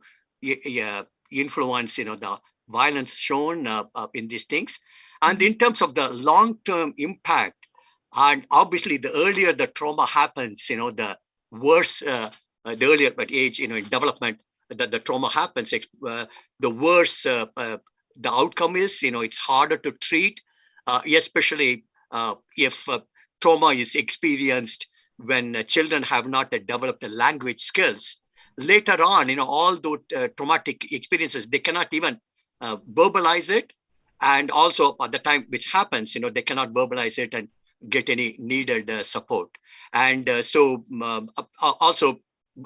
influence, the violence shown in these things. And in terms of the long-term impact, and obviously the earlier the trauma happens, the worse, the earlier at age, in development, that the trauma happens, the worse the outcome is. It's harder to treat, especially if trauma is experienced when children have not developed the language skills. Later on, all those traumatic experiences, they cannot even verbalize it. And also at the time which happens, they cannot verbalize it and get any needed support. And so also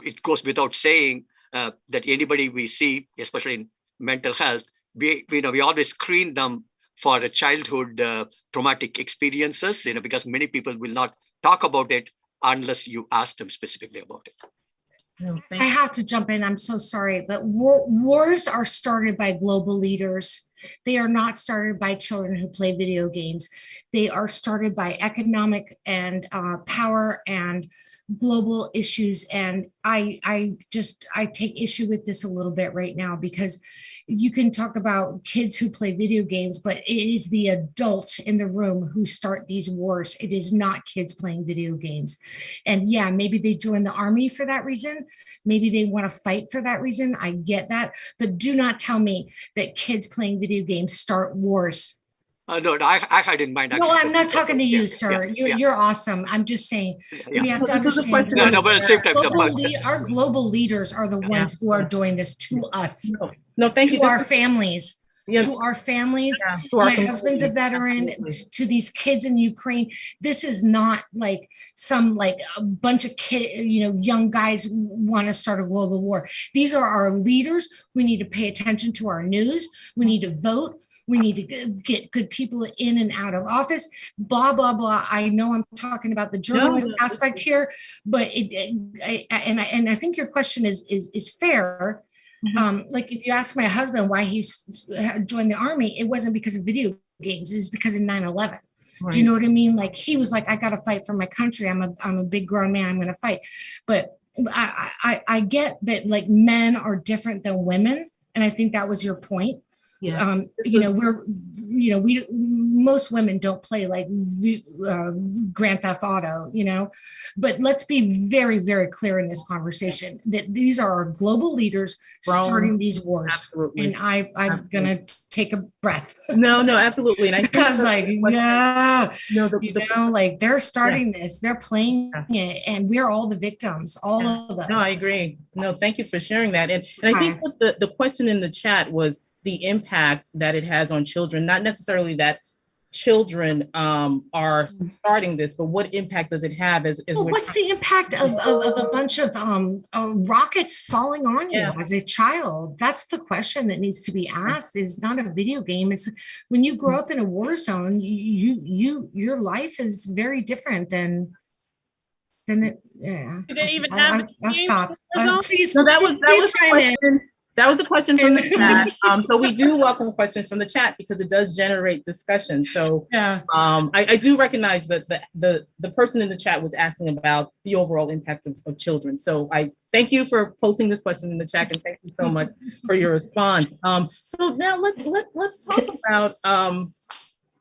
it goes without saying that anybody we see, especially in mental health, we always screen them for the childhood traumatic experiences, because many people will not talk about it unless you ask them specifically about it. I have to jump in. I'm so sorry, but wars are started by global leaders. They are not started by children who play video games. They are started by economic and power and global issues. And I take issue with this a little bit right now, because you can talk about kids who play video games, but it is the adults in the room who start these wars. It is not kids playing video games. And yeah, maybe they join the army for that reason. Maybe they want to fight for that reason. I get that. But do not tell me that kids playing video games start wars. No, I had in mind. No, I'm not talking to you, sir. You're awesome. I'm just saying we have to understand. But at the same time, our global leaders are the ones who are doing this to us. No, thank you. To our families. To our families. My husband's a veteran. To these kids in Ukraine. This is not like a bunch of young guys want to start a global war. These are our leaders. We need to pay attention to our news. We need to vote. We need to get good people in and out of office, blah, blah, blah. I know I'm talking about the journalist aspect here, but I think your question is fair. Mm-hmm. Like if you ask my husband why he joined the army, it wasn't because of video games. It's because of 9/11. Right. Do you know what I mean? Like he was like, I got to fight for my country. I'm a big grown man. I'm going to fight. But I get that like men are different than women. And I think that was your point. Yeah. Most women don't play like Grand Theft Auto, but let's be very, very clear in this conversation that these are our global leaders starting these wars. Absolutely. And I'm gonna take a breath. No, absolutely. And I think I was like, like they're starting this, they're playing it, and we're all the victims, all of us. No, I agree. No, thank you for sharing that. And I think what the question in the chat was the impact that it has on children, not necessarily that children are starting this, but what impact does it have what's the impact of a bunch of rockets falling on you as a child? That's the question that needs to be asked. Is not a video game. It's when you grow up in a war zone, your life is very different than it. Yeah. Do they even have I'll stop. Please, no, that was chime in. That was a question from the chat. So we do welcome questions from the chat because it does generate discussion. So I do recognize that the person in the chat was asking about the overall impact of children. So I thank you for posting this question in the chat, and thank you so much for your response. So now let's talk about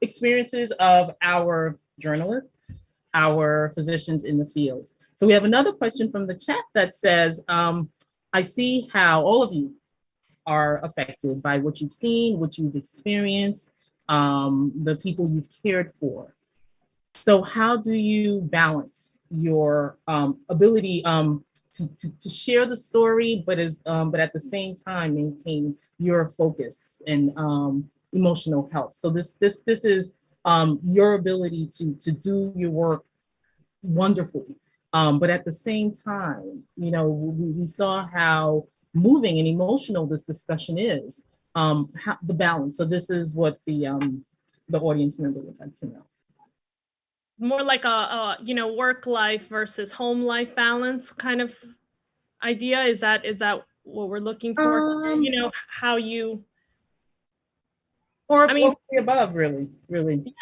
experiences of our journalists, our physicians in the field. So we have another question from the chat that says, I see how all of you are affected by what you've seen, what you've experienced, the people you've cared for. So how do you balance your ability to share the story, but at the same time maintain your focus and emotional health? So this is your ability to do your work wonderfully, but at the same time, we saw how moving and emotional this discussion is, how the balance. So this is what the audience member would like to know. More like a work life versus home life balance kind of idea. Is that what we're looking for? How you, or the above, really. Yeah,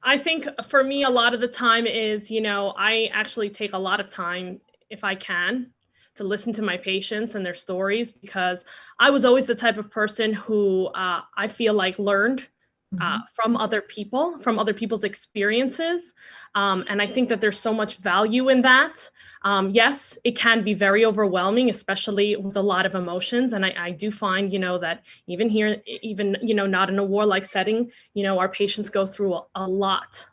I think for me, a lot of the time is, I actually take a lot of time, if I can, to listen to my patients and their stories, because I was always the type of person who I feel like learned from other people, from other people's experiences. And I think that there's so much value in that. Yes, it can be very overwhelming, especially with a lot of emotions. And I do find, that even here, not in a warlike setting, our patients go through a lot.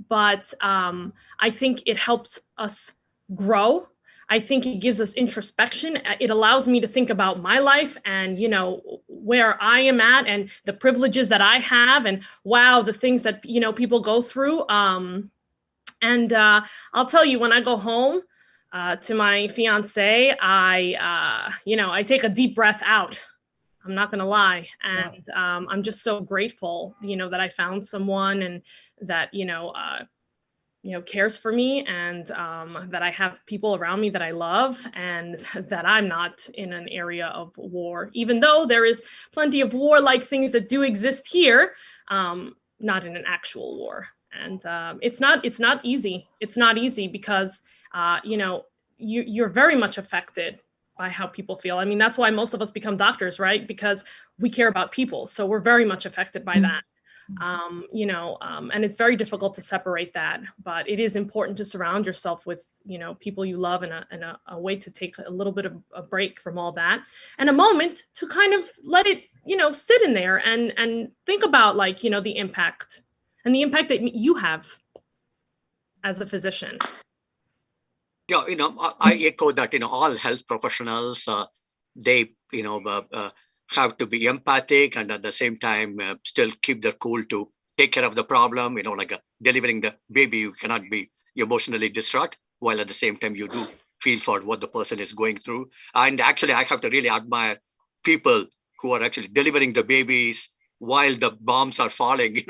But I think it helps us grow. I think it gives us introspection. It allows me to think about my life and, where I am at and the privileges that I have, and wow, the things that, people go through. And I'll tell you, when I go home to my fiance, I take a deep breath out. I'm not going to lie. And I'm just so grateful, that I found someone and that, cares for me, and that I have people around me that I love, and that I'm not in an area of war, even though there is plenty of war-like things that do exist here, not in an actual war. And it's not easy. It's not easy because, you're very much affected by how people feel. I mean, that's why most of us become doctors, right? Because we care about people. So we're very much affected by that. And it's very difficult to separate that, but it is important to surround yourself with, people you love, and a way to take a little bit of a break from all that, and a moment to kind of let it, sit in there and think about, like, the impact that you have as a physician. Yeah, I echo that, all health professionals, they, have to be empathic, and at the same time still keep their cool to take care of the problem. Like delivering the baby, you cannot be emotionally distraught, while at the same time you do feel for what the person is going through. And actually, I have to really admire people who are actually delivering the babies while the bombs are falling.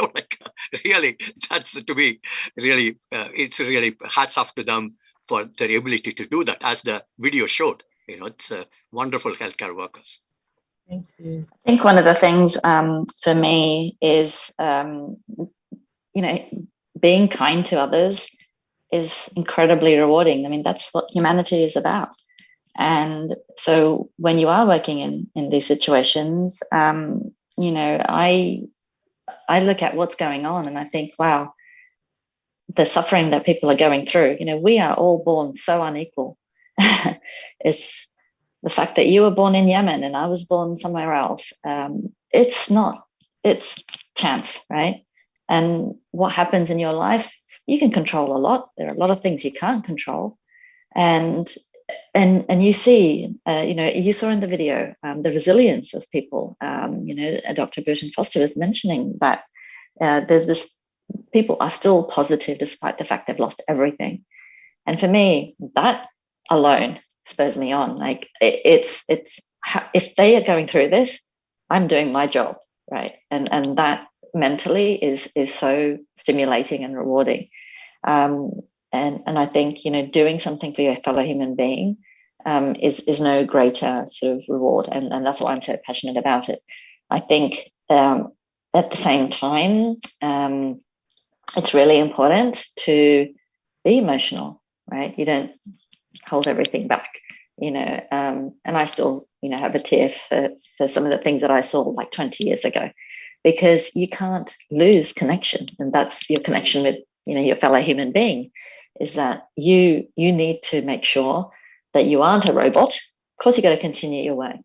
Really, that's to be really, it's really hats off to them for their ability to do that, as the video showed. It's wonderful healthcare workers. Thank you. I think one of the things for me is, being kind to others is incredibly rewarding. I mean, that's what humanity is about. And so when you are working in these situations, you know, I look at what's going on and I think, wow, the suffering that people are going through, you know, we are all born so unequal. It's the fact that you were born in Yemen and I was born somewhere else. It's chance, right? And what happens in your life, you can control a lot. There are a lot of things you can't control. And you see, you know, you saw in the video the resilience of people. You know, Dr. Burton Foster was mentioning that there's this, people are still positive despite the fact they've lost everything. And for me, that alone spurs me on. Like it's if they are going through this, I'm doing my job, right? And that mentally is so stimulating and rewarding. And I think, you know, doing something for your fellow human being is no greater sort of reward. And that's why I'm so passionate about it. I think at the same time, it's really important to be emotional, right? You don't hold everything back, you know. And I still, you know, have a tear for some of the things that I saw like 20 years ago, because you can't lose connection. And that's your connection with, you know, your fellow human being, is that you need to make sure that you aren't a robot. Of course, you got to continue your work.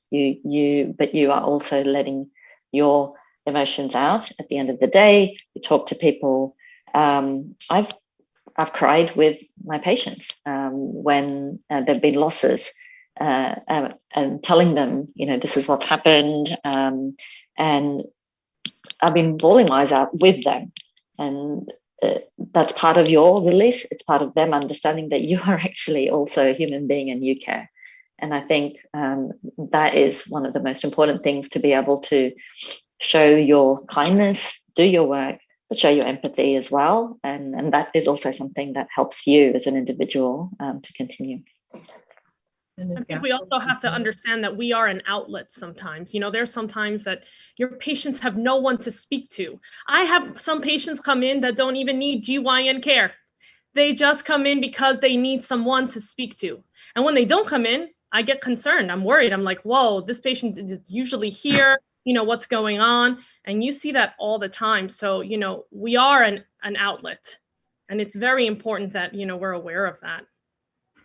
But you are also letting your emotions out at the end of the day. You talk to people. I've cried with my patients when there've been losses, and telling them, you know, this is what's happened, and I've been bawling my eyes out with them. And that's part of your release. It's part of them understanding that you are actually also a human being and you care. And I think that is one of the most important things, to be able to show your kindness, do your work, but show your empathy as well. And that is also something that helps you as an individual to continue. I think we also have to understand that we are an outlet sometimes. You know, there's sometimes that your patients have no one to speak to. I have some patients come in that don't even need GYN care. They just come in because they need someone to speak to. And when they don't come in, I get concerned. I'm worried. I'm like, whoa, this patient is usually here. You know, what's going on? And you see that all the time. So, you know, we are an outlet. And it's very important that, you know, we're aware of that.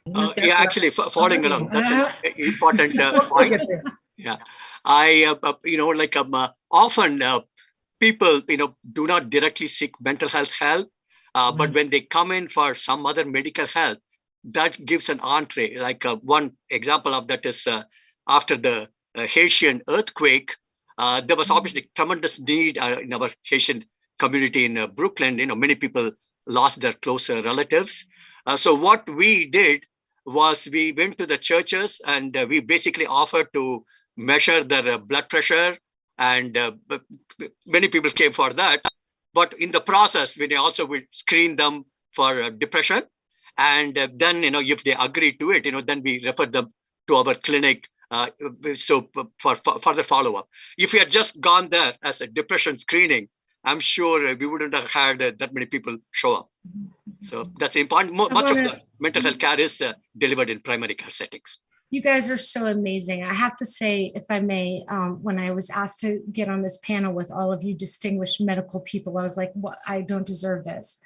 Yeah, actually, following along, that's an important point. Yeah, I, you know, like often people, you know, do not directly seek mental health help, but when they come in for some other medical help, that gives an entree. Like one example of that is after the Haitian earthquake, there was obviously tremendous need in our Haitian community in Brooklyn. You know, many people lost their close relatives. So what we did was we went to the churches and we basically offered to measure their blood pressure, and many people came for that. But in the process, we also would screen them for depression, and then, you know, if they agree to it, you know, then we refer them to our clinic. So for further follow-up. If we had just gone there as a depression screening, I'm sure we wouldn't have had that many people show up. So that's important. Much of the mental health care is delivered in primary care settings. You guys are so amazing. I have to say, if I may, when I was asked to get on this panel with all of you distinguished medical people, I was like, well, I don't deserve this.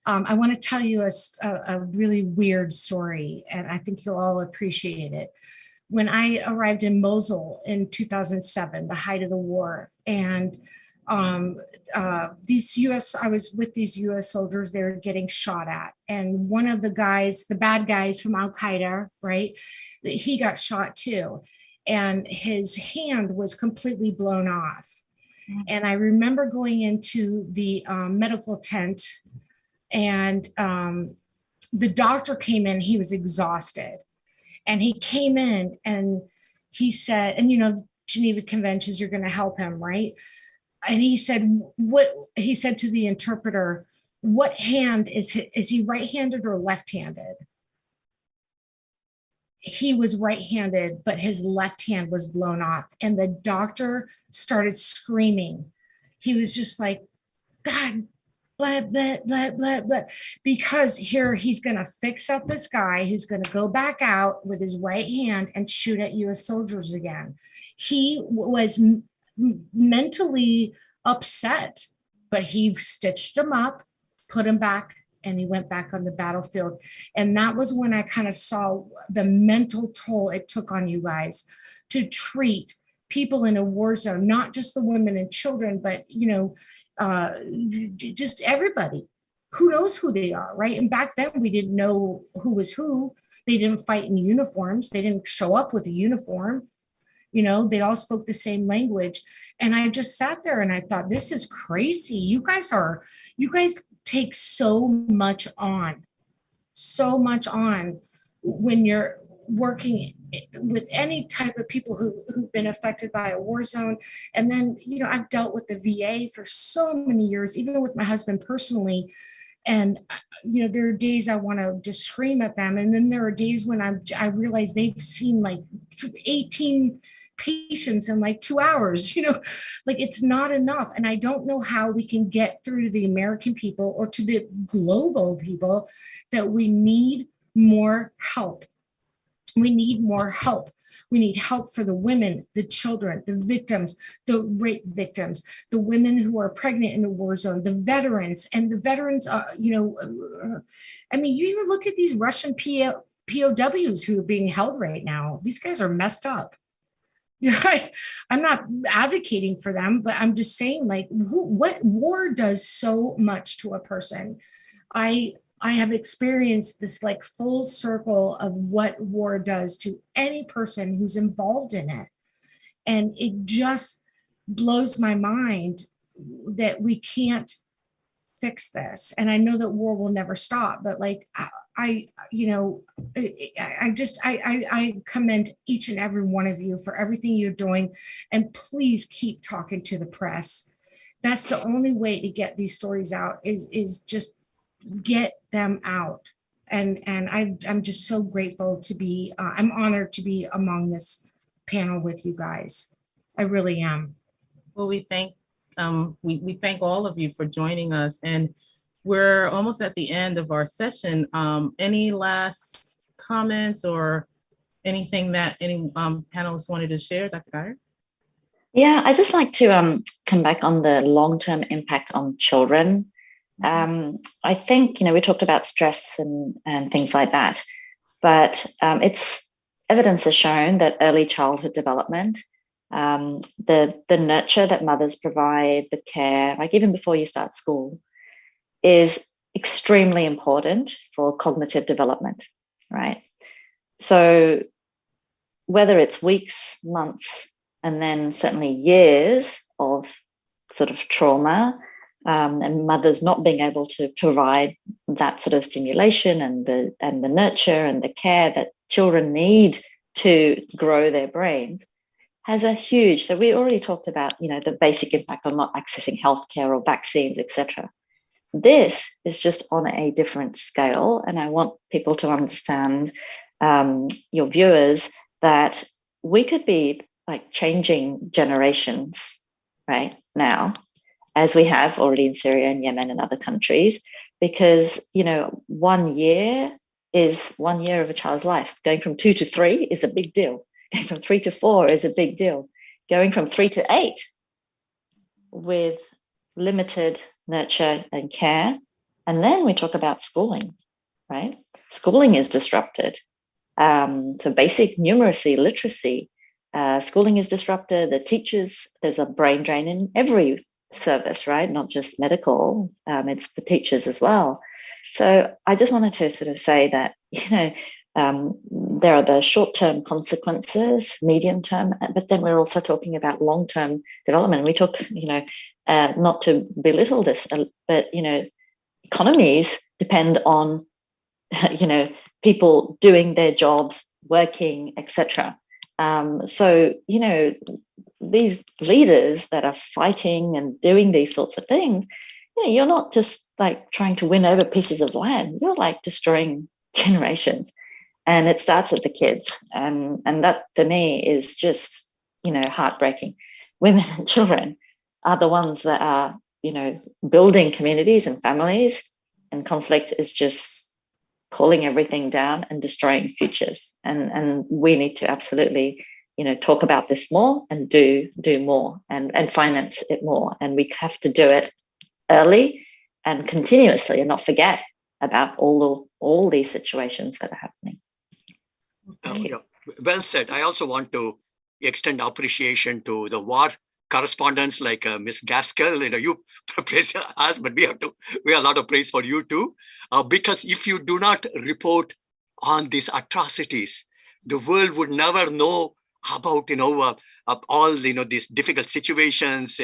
I want to tell you a really weird story, and I think you'll all appreciate it. When I arrived in Mosul in 2007, the height of the war, and I was with these US soldiers, they were getting shot at. And one of the guys, the bad guys from Al-Qaeda, right, he got shot too. And his hand was completely blown off. And I remember going into the medical tent, and the doctor came in, he was exhausted. And he came in and he said, and you know, Geneva Conventions, you're going to help him, right? And he said, he said to the interpreter, what hand is he right-handed or left-handed? He was right-handed, but his left hand was blown off. And the doctor started screaming. He was just like, God, blah, blah, blah, blah, blah, because here he's going to fix up this guy who's going to go back out with his right hand and shoot at US soldiers again. He was mentally upset, but he stitched him up, put him back, and he went back on the battlefield. And that was when I kind of saw the mental toll it took on you guys to treat people in a war zone, not just the women and children, but, just everybody. Who knows who they are, right? And back then we didn't know who was who. They didn't fight in uniforms. They didn't show up with a uniform. They all spoke the same language. And I just sat there and I thought, this is crazy. You guys take so much on when you're working with any type of people who've been affected by a war zone. And then, I've dealt with the VA for so many years, even with my husband personally. And, there are days I want to just scream at them. And then there are days when I realize they've seen like 18 patients in like 2 hours, like it's not enough. And I don't know how we can get through to the American people or to the global people that we need more help. We need more help. We need help for the women, the children, the victims, the rape victims, the women who are pregnant in a war zone, the veterans, and the veterans are, you even look at these Russian POWs who are being held right now. These guys are messed up. I'm not advocating for them, but I'm just saying, like, what war does so much to a person. I have experienced this like full circle of what war does to any person who's involved in it. And it just blows my mind that we can't fix this. And I know that war will never stop, but like, I commend each and every one of you for everything you're doing. And please keep talking to the press. That's the only way to get these stories out is just get them out. And I'm just so grateful to be, I'm honored to be among this panel with you guys. I really am. Well, we thank all of you for joining us, and we're almost at the end of our session. Any last comments or anything that any panelists wanted to share, Dr. Geyer? Yeah, I'd just like to come back on the long-term impact on children. I think, we talked about stress and things like that, but evidence has shown that early childhood development, the nurture that mothers provide, the care, like even before you start school, is extremely important for cognitive development, right? So whether it's weeks, months, and then certainly years of sort of trauma, and mothers not being able to provide that sort of stimulation and the nurture and the care that children need to grow their brains, has a huge, so we already talked about, the basic impact on not accessing healthcare or vaccines, etc. This is just on a different scale. And I want people to understand, your viewers, that we could be like changing generations right now, as we have already in Syria and Yemen and other countries, because, 1 year is 1 year of a child's life. Going from 2 to 3 is a big deal. Going from 3 to 4 is a big deal. Going from 3 to 8 with limited nurture and care. And then we talk about schooling, right? Schooling is disrupted. So basic numeracy, literacy, schooling is disrupted. The teachers, there's a brain drain in every service, right? Not just medical, it's the teachers as well. So I just wanted to sort of say that, there are the short-term consequences, medium-term, but then we're also talking about long-term development. We talk, not to belittle this, but, economies depend on, people doing their jobs, working, etc. So, these leaders that are fighting and doing these sorts of things, you're not just like trying to win over pieces of land. You're like destroying generations, and it starts at the kids. And that for me is just, heartbreaking. Women and children are the ones that are building communities and families, and conflict is just pulling everything down and destroying futures. And we need to absolutely, talk about this more and do more and finance it more. And we have to do it early and continuously, and not forget about all these situations that are happening. Thank you. Well said. I also want to extend appreciation to the war correspondents like Miss Gaskell. You praise us, but we have a lot of praise for you too, because if you do not report on these atrocities, the world would never know about all these difficult situations.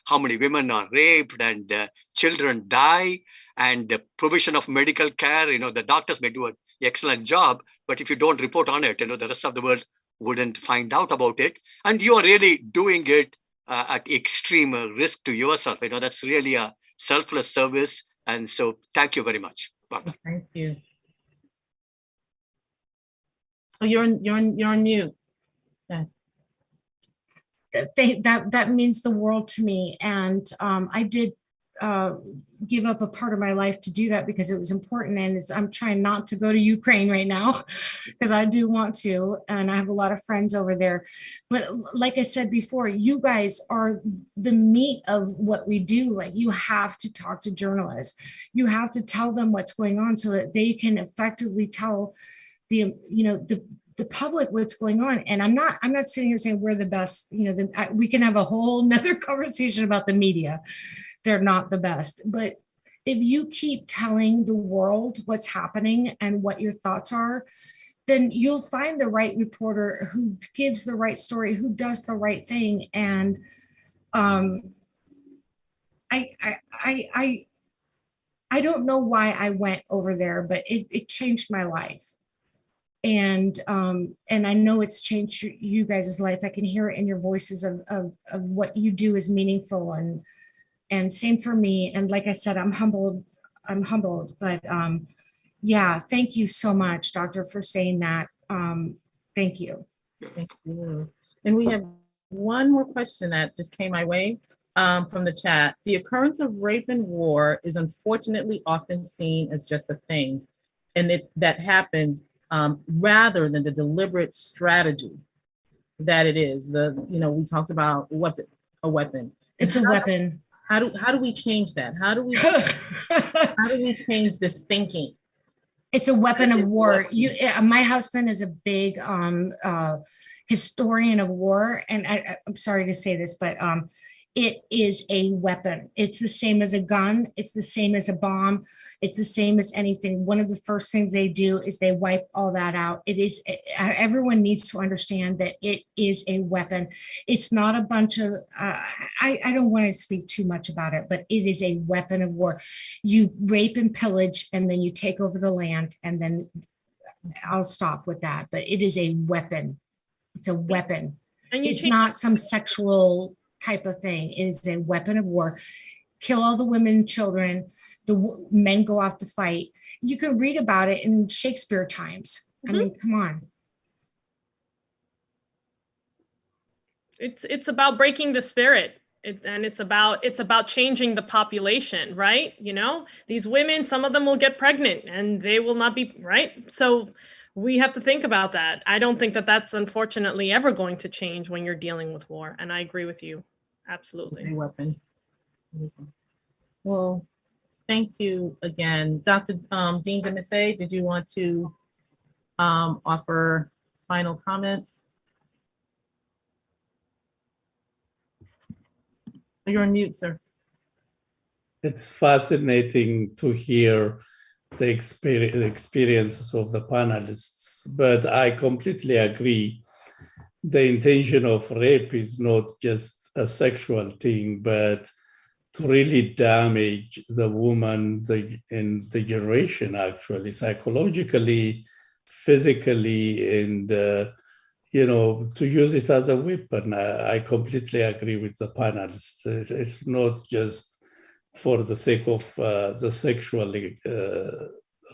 How many women are raped and children die, and the provision of medical care. The doctors may do an excellent job, but if you don't report on it, the rest of the world wouldn't find out about it. And you are really doing it at extreme risk to yourself. That's really a selfless service. And so thank you very much, Barbara. Thank you. Oh, you're on mute. Yeah. That means the world to me. And I did give up a part of my life to do that because it was important. And I'm trying not to go to Ukraine right now because I do want to, and I have a lot of friends over there. But like I said before, you guys are the meat of what we do. Like, you have to talk to journalists. You have to tell them what's going on so that they can effectively tell the public what's going on. And I'm not sitting here saying we're the best. We can have a whole nother conversation about the media. They're not the best. But if you keep telling the world what's happening and what your thoughts are, then you'll find the right reporter who gives the right story, who does the right thing. And I don't know why I went over there, but it changed my life. And I know it's changed you guys' life. I can hear it in your voices of what you do is meaningful, and same for me. And like I said, I'm humbled, but yeah, thank you so much, Doctor, for saying that. Thank you. Thank you. And we have one more question that just came my way from the chat. The occurrence of rape and war is unfortunately often seen as just a thing, and that happens rather than the deliberate strategy that it is. We talked about a weapon. It's a weapon. How do we change that? How do we change this thinking? It's a weapon of war. My husband is a big historian of war, and I'm sorry to say this, but it is a weapon. It's the same as a gun. It's the same as a bomb. It's the same as anything. One of the first things they do is they wipe all that out. Everyone needs to understand that it is a weapon. It's not a bunch of, I don't want to speak too much about it, but it is a weapon of war. You rape and pillage, and then you take over the land, and then I'll stop with that. But it is a weapon. It's a weapon. It's not some sexual type of thing. It is a weapon of war. Kill all the women and children. The men go off to fight. You can read about it in Shakespeare times. I mean, come on. It's about breaking the spirit. And it's about changing the population, right? These women, some of them will get pregnant and they will not be, right? So we have to think about that. I don't think that that's unfortunately ever going to change when you're dealing with war. And I agree with you. Absolutely. A weapon. Well, thank you again. Dr. Dean Demisay, did you want to offer final comments? You're on mute, sir. It's fascinating to hear the experiences of the panelists, but I completely agree. The intention of rape is not just a sexual thing, but to really damage the woman and the generation, actually, psychologically, physically, and to use it as a weapon. I completely agree with the panelists. It's not just for the sake of the sexually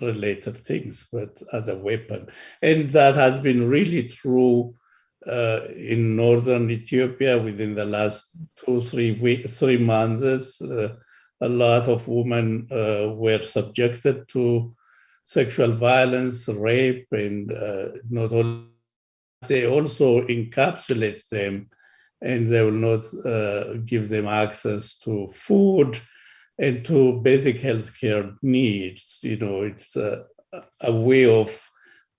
related things, but as a weapon. And that has been really true in northern Ethiopia within the last 3 months. a lot of women were subjected to sexual violence, rape, and not only, they also encapsulate them, and they will not give them access to food and to basic healthcare needs. It's a way of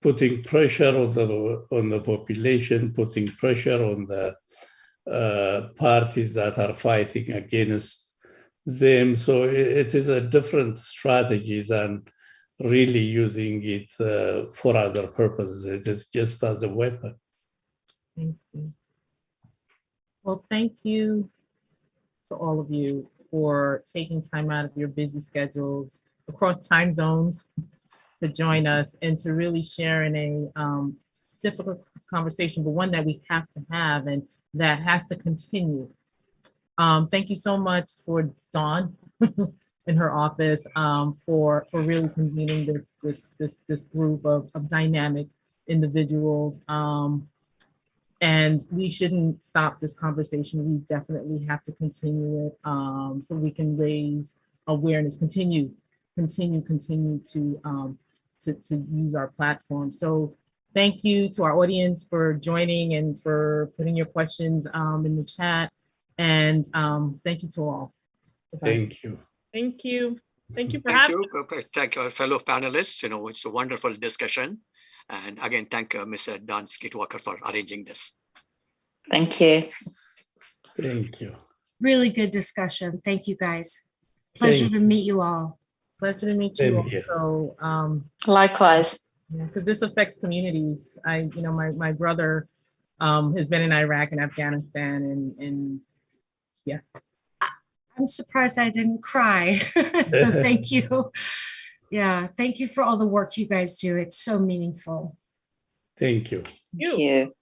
putting pressure on the population, putting pressure on the parties that are fighting against them. So it is a different strategy than really using it for other purposes. It is just as a weapon. Thank you. Well, thank you to all of you for taking time out of your busy schedules across time zones to join us and to really share in a difficult conversation, but one that we have to have and that has to continue. Thank you so much for Dawn in her office for really convening this group of dynamic individuals. And we shouldn't stop this conversation. We definitely have to continue it so we can raise awareness, continue to use our platform. So thank you to our audience for joining and for putting your questions in the chat. And thank you to all. Thank you. Thank you. Thank you for Thank having you. Thank our fellow panelists. It's a wonderful discussion. And again, thank Ms. Dawn Skeet-Walker for arranging this. Thank you. Thank you. Really good discussion. Thank you, guys. Pleasure to meet you all. Pleasure to meet you Same all. here. So, Likewise. because this affects communities. My brother has been in Iraq and Afghanistan, and yeah. I'm surprised I didn't cry. So thank you. Yeah, thank you for all the work you guys do. It's so meaningful. Thank you. you.